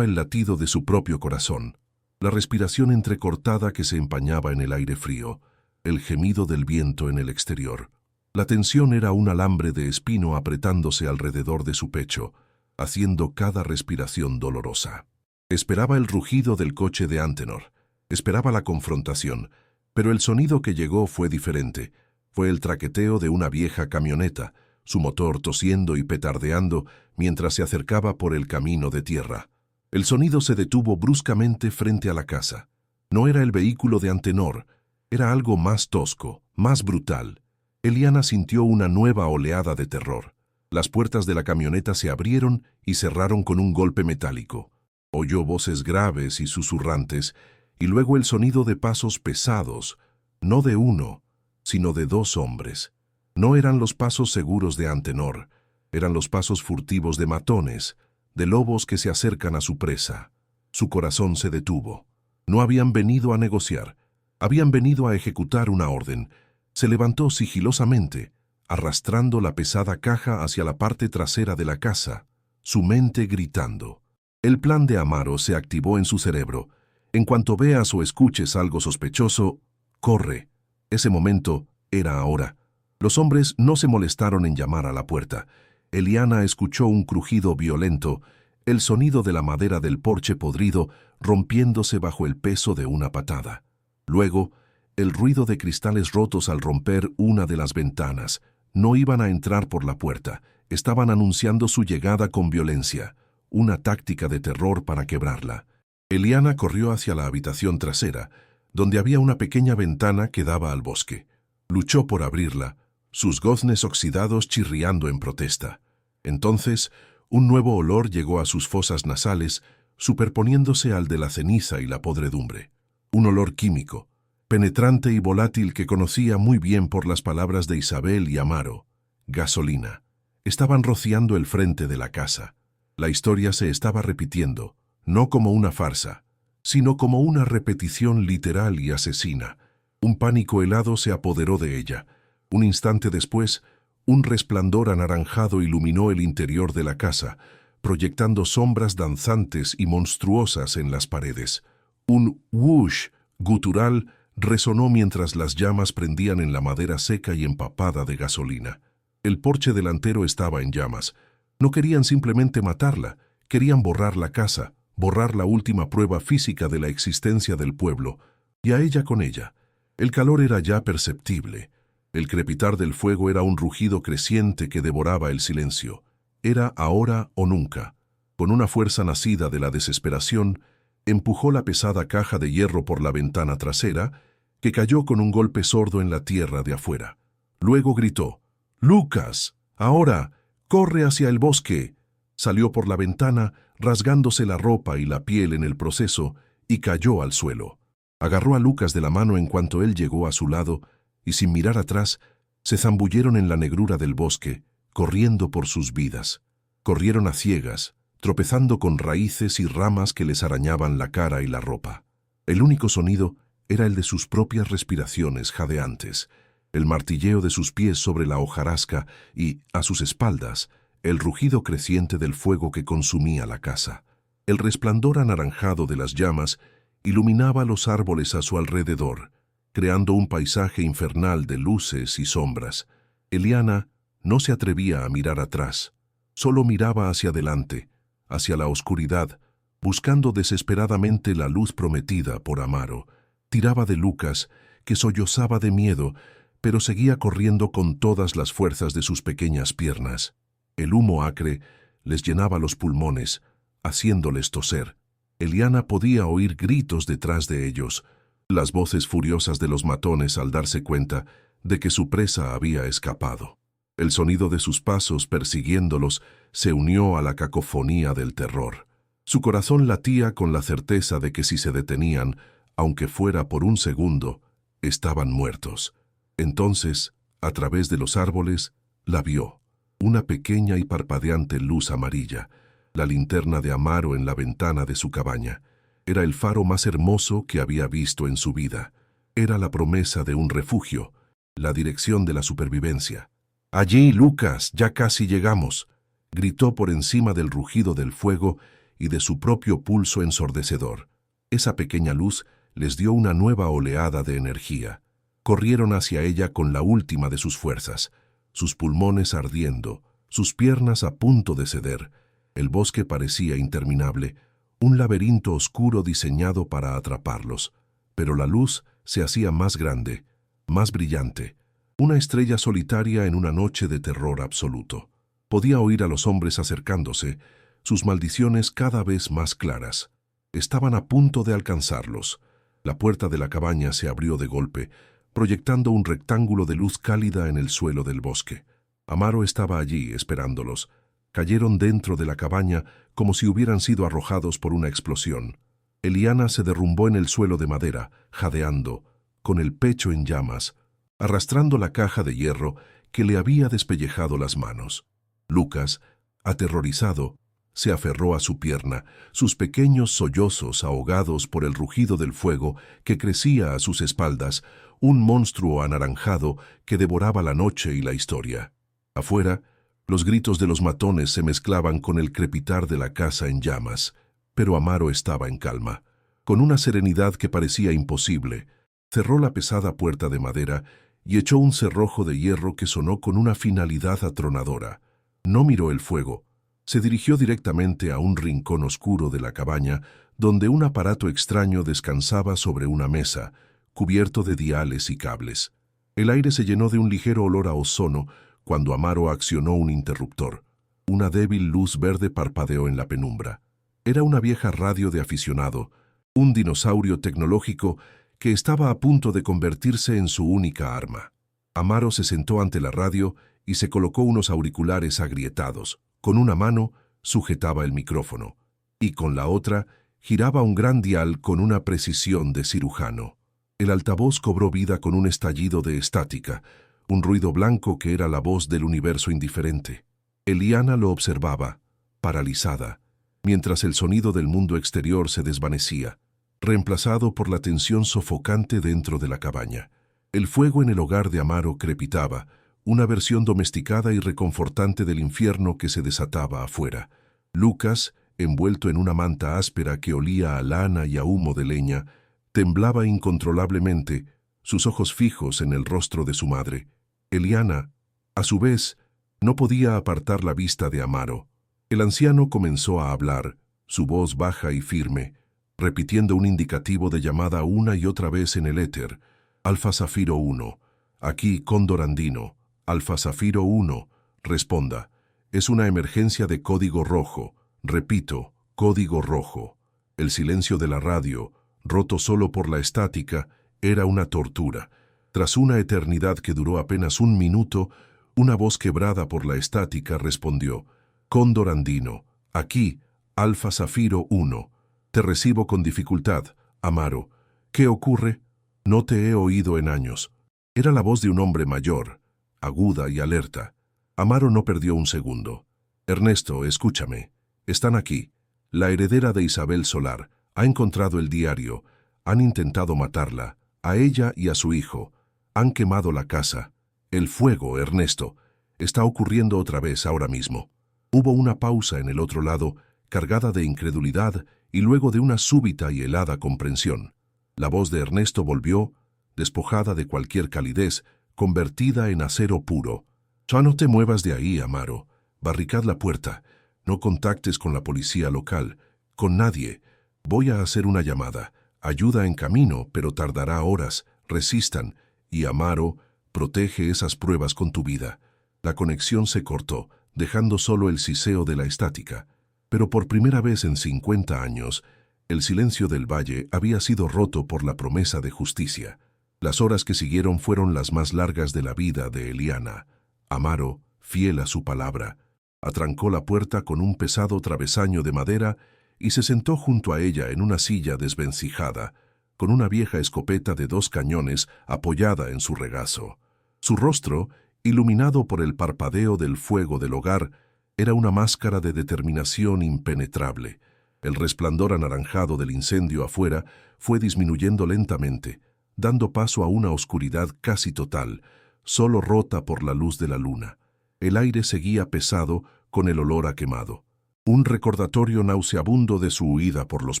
el latido de su propio corazón, la respiración entrecortada que se empañaba en el aire frío, el gemido del viento en el exterior. La tensión era un alambre de espino apretándose alrededor de su pecho, haciendo cada respiración dolorosa. Esperaba el rugido del coche de Antenor, esperaba la confrontación, pero el sonido que llegó fue diferente. Fue el traqueteo de una vieja camioneta, su motor tosiendo y petardeando mientras se acercaba por el camino de tierra. El sonido se detuvo bruscamente frente a la casa. No era el vehículo de Antenor, era algo más tosco, más brutal. Eliana sintió una nueva oleada de terror. Las puertas de la camioneta se abrieron y cerraron con un golpe metálico. Oyó voces graves y susurrantes, y luego el sonido de pasos pesados, no de uno, sino de dos hombres. No eran los pasos seguros de Antenor, eran los pasos furtivos de matones, de lobos que se acercan a su presa. Su corazón se detuvo. No habían venido a negociar, habían venido a ejecutar una orden. Se levantó sigilosamente, arrastrando la pesada caja hacia la parte trasera de la casa, su mente gritando. El plan de Amaro se activó en su cerebro. En cuanto veas o escuches algo sospechoso, corre. Ese momento era ahora. Los hombres no se molestaron en llamar a la puerta. Eliana escuchó un crujido violento, el sonido de la madera del porche podrido rompiéndose bajo el peso de una patada. Luego, el ruido de cristales rotos al romper una de las ventanas. No iban a entrar por la puerta, estaban anunciando su llegada con violencia, una táctica de terror para quebrarla. Eliana corrió hacia la habitación trasera, donde había una pequeña ventana que daba al bosque. Luchó por abrirla, sus goznes oxidados chirriando en protesta. Entonces, un nuevo olor llegó a sus fosas nasales, superponiéndose al de la ceniza y la podredumbre. Un olor químico, penetrante y volátil que conocía muy bien por las palabras de Isabel y Amaro. Gasolina. Estaban rociando el frente de la casa. La historia se estaba repitiendo, no como una farsa, sino como una repetición literal y asesina. Un pánico helado se apoderó de ella. Un instante después, un resplandor anaranjado iluminó el interior de la casa, proyectando sombras danzantes y monstruosas en las paredes. Un whoosh gutural resonó mientras las llamas prendían en la madera seca y empapada de gasolina. El porche delantero estaba en llamas. No querían simplemente matarla, querían borrar la casa, borrar la última prueba física de la existencia del pueblo, y a ella con ella. El calor era ya perceptible. El crepitar del fuego era un rugido creciente que devoraba el silencio. Era ahora o nunca. Con una fuerza nacida de la desesperación, empujó la pesada caja de hierro por la ventana trasera, que cayó con un golpe sordo en la tierra de afuera. Luego gritó, «¡Lucas! ¡Ahora! ¡Corre hacia el bosque!». Salió por la ventana, rasgándose la ropa y la piel en el proceso, y cayó al suelo. Agarró a Lucas de la mano en cuanto él llegó a su lado, y sin mirar atrás, se zambulleron en la negrura del bosque, corriendo por sus vidas. Corrieron a ciegas, tropezando con raíces y ramas que les arañaban la cara y la ropa. El único sonido era el de sus propias respiraciones jadeantes, el martilleo de sus pies sobre la hojarasca y, a sus espaldas, el rugido creciente del fuego que consumía la casa. El resplandor anaranjado de las llamas iluminaba los árboles a su alrededor, creando un paisaje infernal de luces y sombras. Eliana no se atrevía a mirar atrás, solo miraba hacia adelante, hacia la oscuridad, buscando desesperadamente la luz prometida por Amaro. Tiraba de Lucas, que sollozaba de miedo, pero seguía corriendo con todas las fuerzas de sus pequeñas piernas. El humo acre les llenaba los pulmones, haciéndoles toser. Eliana podía oír gritos detrás de ellos, las voces furiosas de los matones al darse cuenta de que su presa había escapado. El sonido de sus pasos persiguiéndolos se unió a la cacofonía del terror. Su corazón latía con la certeza de que si se detenían, aunque fuera por un segundo, estaban muertos. Entonces, a través de los árboles, la vio, una pequeña y parpadeante luz amarilla, la linterna de Amaro en la ventana de su cabaña. Era el faro más hermoso que había visto en su vida. Era la promesa de un refugio, la dirección de la supervivencia. «Allí, Lucas, ya casi llegamos», gritó por encima del rugido del fuego y de su propio pulso ensordecedor. Esa pequeña luz les dio una nueva oleada de energía. Corrieron hacia ella con la última de sus fuerzas, sus pulmones ardiendo, sus piernas a punto de ceder. El bosque parecía interminable, un laberinto oscuro diseñado para atraparlos. Pero la luz se hacía más grande, más brillante, una estrella solitaria en una noche de terror absoluto. Podía oír a los hombres acercándose, sus maldiciones cada vez más claras. Estaban a punto de alcanzarlos. La puerta de la cabaña se abrió de golpe, proyectando un rectángulo de luz cálida en el suelo del bosque. Amaro estaba allí, esperándolos. Cayeron dentro de la cabaña como si hubieran sido arrojados por una explosión. Eliana se derrumbó en el suelo de madera, jadeando, con el pecho en llamas, arrastrando la caja de hierro que le había despellejado las manos. Lucas, aterrorizado, se aferró a su pierna, sus pequeños sollozos ahogados por el rugido del fuego que crecía a sus espaldas, un monstruo anaranjado que devoraba la noche y la historia. Afuera, los gritos de los matones se mezclaban con el crepitar de la casa en llamas, pero Amaro estaba en calma. Con una serenidad que parecía imposible, cerró la pesada puerta de madera y echó un cerrojo de hierro que sonó con una finalidad atronadora. No miró el fuego. Se dirigió directamente a un rincón oscuro de la cabaña, donde un aparato extraño descansaba sobre una mesa, cubierto de diales y cables. El aire se llenó de un ligero olor a ozono cuando Amaro accionó un interruptor. Una débil luz verde parpadeó en la penumbra. Era una vieja radio de aficionado, un dinosaurio tecnológico que estaba a punto de convertirse en su única arma. Amaro se sentó ante la radio y se colocó unos auriculares agrietados. Con una mano sujetaba el micrófono y con la otra giraba un gran dial con una precisión de cirujano. El altavoz cobró vida con un estallido de estática, un ruido blanco que era la voz del universo indiferente. Eliana lo observaba, paralizada, mientras el sonido del mundo exterior se desvanecía, reemplazado por la tensión sofocante dentro de la cabaña. El fuego en el hogar de Amaro crepitaba, una versión domesticada y reconfortante del infierno que se desataba afuera. Lucas, envuelto en una manta áspera que olía a lana y a humo de leña, temblaba incontrolablemente, sus ojos fijos en el rostro de su madre. Eliana, a su vez, no podía apartar la vista de Amaro. El anciano comenzó a hablar, su voz baja y firme, repitiendo un indicativo de llamada una y otra vez en el éter. Alfa Zafiro 1, aquí Cóndor Andino. Alfa Zafiro 1, responda. Es una emergencia de código rojo. Repito, código rojo. El silencio de la radio, roto solo por la estática, era una tortura. Tras una eternidad que duró apenas un minuto, una voz quebrada por la estática respondió. Cóndor Andino, aquí, Alfa Zafiro 1. Te recibo con dificultad, Amaro. ¿Qué ocurre? No te he oído en años. Era la voz de un hombre mayor, aguda y alerta. Amaro no perdió un segundo. Ernesto, escúchame. Están aquí. La heredera de Isabel Solar ha encontrado el diario. Han intentado matarla, a ella y a su hijo. Han quemado la casa. El fuego, Ernesto, está ocurriendo otra vez ahora mismo. Hubo una pausa en el otro lado, cargada de incredulidad y luego de una súbita y helada comprensión. La voz de Ernesto volvió, despojada de cualquier calidez, convertida en acero puro. Ya no te muevas de ahí, Amaro. Barricad la puerta. No contactes con la policía local, con nadie. Voy a hacer una llamada. Ayuda en camino, pero tardará horas. Resistan. Y Amaro, protege esas pruebas con tu vida. La conexión se cortó, dejando solo el siseo de la estática. Pero por primera vez en 50 años, el silencio del valle había sido roto por la promesa de justicia. Las horas que siguieron fueron las más largas de la vida de Eliana. Amaro, fiel a su palabra, atrancó la puerta con un pesado travesaño de madera y se sentó junto a ella en una silla desvencijada, con una vieja escopeta de 2 cañones apoyada en su regazo. Su rostro, iluminado por el parpadeo del fuego del hogar, era una máscara de determinación impenetrable. El resplandor anaranjado del incendio afuera fue disminuyendo lentamente, dando paso a una oscuridad casi total, solo rota por la luz de la luna. El aire seguía pesado con el olor a quemado. Un recordatorio nauseabundo de su huida por los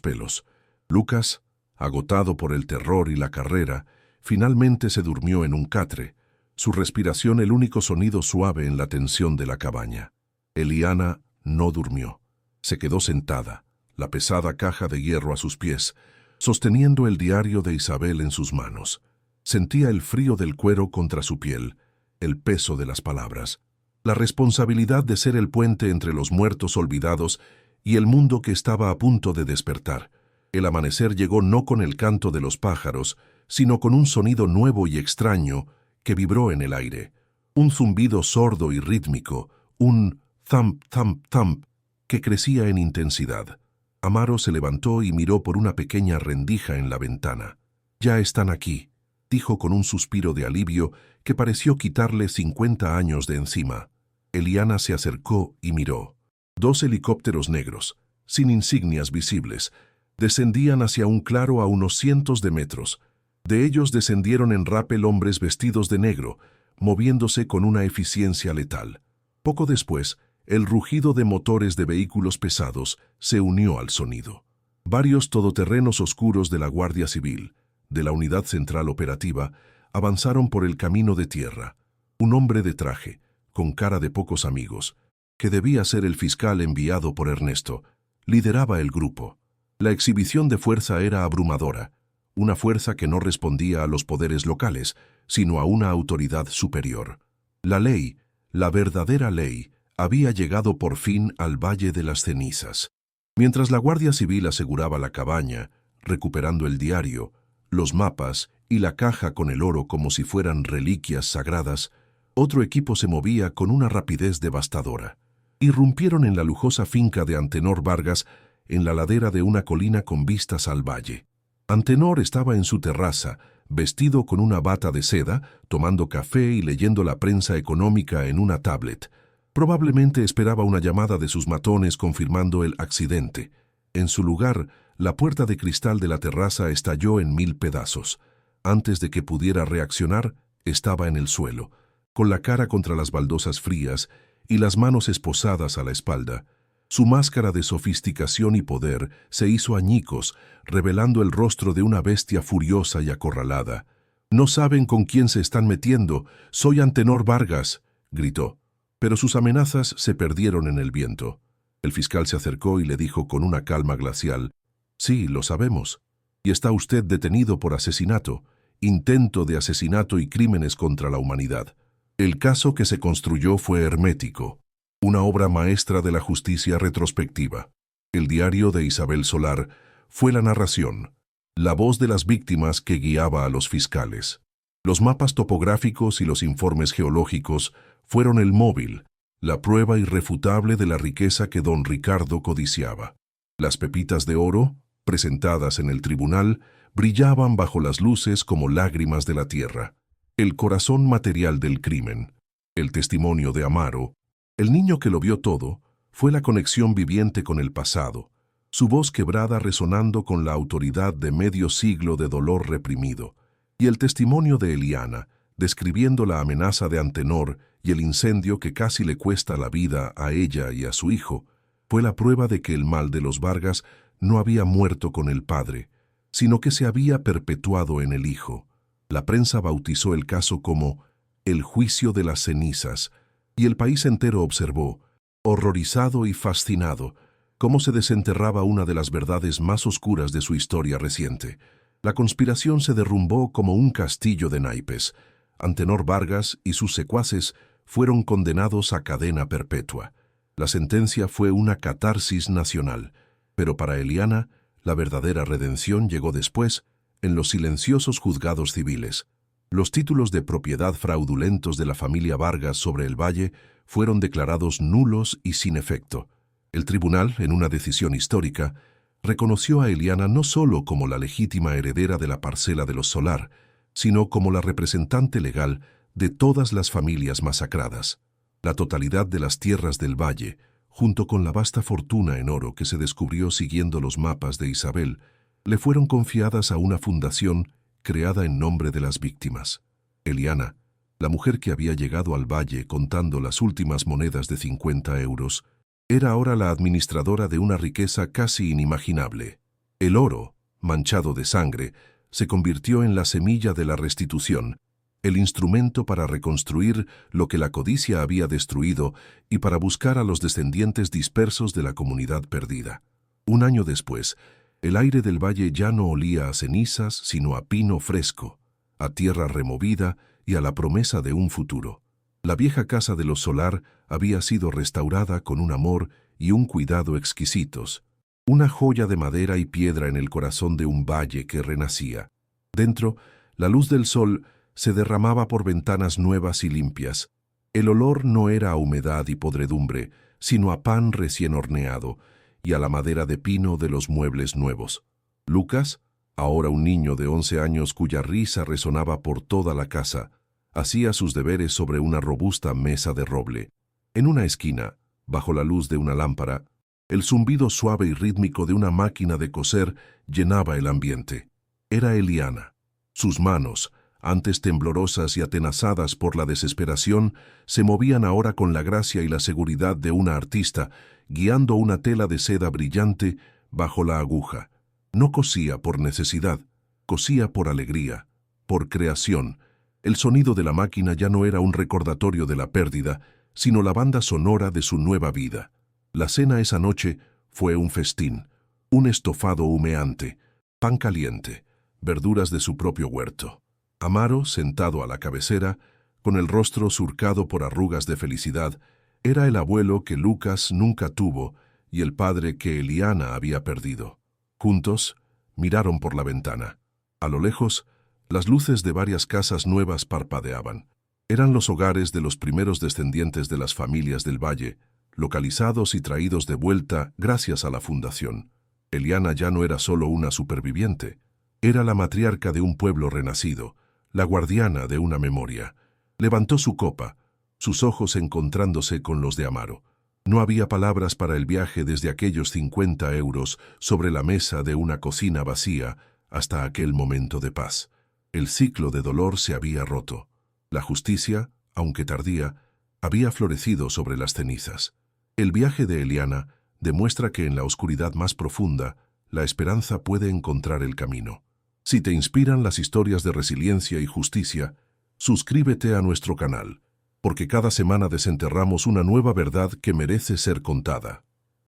pelos. Lucas, agotado por el terror y la carrera, finalmente se durmió en un catre, su respiración el único sonido suave en la tensión de la cabaña. Eliana no durmió. Se quedó sentada, la pesada caja de hierro a sus pies, sosteniendo el diario de Isabel en sus manos. Sentía el frío del cuero contra su piel, el peso de las palabras, la responsabilidad de ser el puente entre los muertos olvidados y el mundo que estaba a punto de despertar. El amanecer llegó no con el canto de los pájaros, sino con un sonido nuevo y extraño que vibró en el aire. Un zumbido sordo y rítmico, un thump, thump, thump, que crecía en intensidad. Amaro se levantó y miró por una pequeña rendija en la ventana. «Ya están aquí», dijo con un suspiro de alivio que pareció quitarle 50 años de encima. Eliana se acercó y miró. 2 helicópteros negros, sin insignias visibles, descendían hacia un claro a unos cientos de metros. De ellos descendieron en rappel hombres vestidos de negro, moviéndose con una eficiencia letal. Poco después, el rugido de motores de vehículos pesados se unió al sonido. Varios todoterrenos oscuros de la Guardia Civil, de la Unidad Central Operativa, avanzaron por el camino de tierra. Un hombre de traje, con cara de pocos amigos, que debía ser el fiscal enviado por Ernesto, lideraba el grupo. La exhibición de fuerza era abrumadora, una fuerza que no respondía a los poderes locales, sino a una autoridad superior. La ley, la verdadera ley, había llegado por fin al Valle de las Cenizas. Mientras la Guardia Civil aseguraba la cabaña, recuperando el diario, los mapas y la caja con el oro como si fueran reliquias sagradas, otro equipo se movía con una rapidez devastadora. Irrumpieron en la lujosa finca de Antenor Vargas en la ladera de una colina con vistas al valle. Antenor estaba en su terraza, vestido con una bata de seda, tomando café y leyendo la prensa económica en una tablet. Probablemente esperaba una llamada de sus matones confirmando el accidente. En su lugar, la puerta de cristal de la terraza estalló en 1000 pedazos. Antes de que pudiera reaccionar, estaba en el suelo, con la cara contra las baldosas frías y las manos esposadas a la espalda. Su máscara de sofisticación y poder se hizo añicos, revelando el rostro de una bestia furiosa y acorralada. «No saben con quién se están metiendo. Soy Antenor Vargas», gritó. Pero sus amenazas se perdieron en el viento. El fiscal se acercó y le dijo con una calma glacial: «Sí, lo sabemos. Y está usted detenido por asesinato, intento de asesinato y crímenes contra la humanidad». El caso que se construyó fue hermético, una obra maestra de la justicia retrospectiva. El diario de Isabel Solar fue la narración, la voz de las víctimas que guiaba a los fiscales. Los mapas topográficos y los informes geológicos fueron el móvil, la prueba irrefutable de la riqueza que don Ricardo codiciaba. Las pepitas de oro, presentadas en el tribunal, brillaban bajo las luces como lágrimas de la tierra. El corazón material del crimen, el testimonio de Amaro, el niño que lo vio todo, fue la conexión viviente con el pasado, su voz quebrada resonando con la autoridad de medio siglo de dolor reprimido, y el testimonio de Eliana, describiendo la amenaza de Antenor y el incendio que casi le cuesta la vida a ella y a su hijo, fue la prueba de que el mal de los Vargas no había muerto con el padre, sino que se había perpetuado en el hijo. La prensa bautizó el caso como «el juicio de las cenizas», y el país entero observó, horrorizado y fascinado, cómo se desenterraba una de las verdades más oscuras de su historia reciente. La conspiración se derrumbó como un castillo de naipes. Antenor Vargas y sus secuaces fueron condenados a cadena perpetua. La sentencia fue una catarsis nacional, pero para Eliana, la verdadera redención llegó después, en los silenciosos juzgados civiles. Los títulos de propiedad fraudulentos de la familia Vargas sobre el valle fueron declarados nulos y sin efecto. El tribunal, en una decisión histórica, reconoció a Eliana no solo como la legítima heredera de la parcela de los Solar, sino como la representante legal de todas las familias masacradas. La totalidad de las tierras del valle, junto con la vasta fortuna en oro que se descubrió siguiendo los mapas de Isabel, le fueron confiadas a una fundación creada en nombre de las víctimas. Eliana, la mujer que había llegado al valle contando las últimas monedas de 50 euros, era ahora la administradora de una riqueza casi inimaginable. El oro, manchado de sangre, se convirtió en la semilla de la restitución, el instrumento para reconstruir lo que la codicia había destruido y para buscar a los descendientes dispersos de la comunidad perdida. Un año después, el aire del valle ya no olía a cenizas, sino a pino fresco, a tierra removida y a la promesa de un futuro. La vieja casa de los Solar había sido restaurada con un amor y un cuidado exquisitos, una joya de madera y piedra en el corazón de un valle que renacía. Dentro, la luz del sol se derramaba por ventanas nuevas y limpias. El olor no era a humedad y podredumbre, sino a pan recién horneado y a la madera de pino de los muebles nuevos. Lucas, ahora un niño de 11 años cuya risa resonaba por toda la casa, hacía sus deberes sobre una robusta mesa de roble. En una esquina, bajo la luz de una lámpara, el zumbido suave y rítmico de una máquina de coser llenaba el ambiente. Era Eliana. Sus manos, antes temblorosas y atenazadas por la desesperación, se movían ahora con la gracia y la seguridad de una artista, guiando una tela de seda brillante bajo la aguja. No cosía por necesidad, cosía por alegría, por creación. El sonido de la máquina ya no era un recordatorio de la pérdida, sino la banda sonora de su nueva vida. La cena esa noche fue un festín, un estofado humeante, pan caliente, verduras de su propio huerto. Amaro, sentado a la cabecera, con el rostro surcado por arrugas de felicidad, era el abuelo que Lucas nunca tuvo y el padre que Eliana había perdido. Juntos, miraron por la ventana. A lo lejos, las luces de varias casas nuevas parpadeaban. Eran los hogares de los primeros descendientes de las familias del valle, localizados y traídos de vuelta gracias a la fundación. Eliana ya no era solo una superviviente, era la matriarca de un pueblo renacido, la guardiana de una memoria. Levantó su copa, sus ojos encontrándose con los de Amaro. No había palabras para el viaje desde aquellos 50 euros sobre la mesa de una cocina vacía hasta aquel momento de paz. El ciclo de dolor se había roto. La justicia, aunque tardía, había florecido sobre las cenizas. El viaje de Eliana demuestra que en la oscuridad más profunda, la esperanza puede encontrar el camino. Si te inspiran las historias de resiliencia y justicia, suscríbete a nuestro canal, porque cada semana desenterramos una nueva verdad que merece ser contada.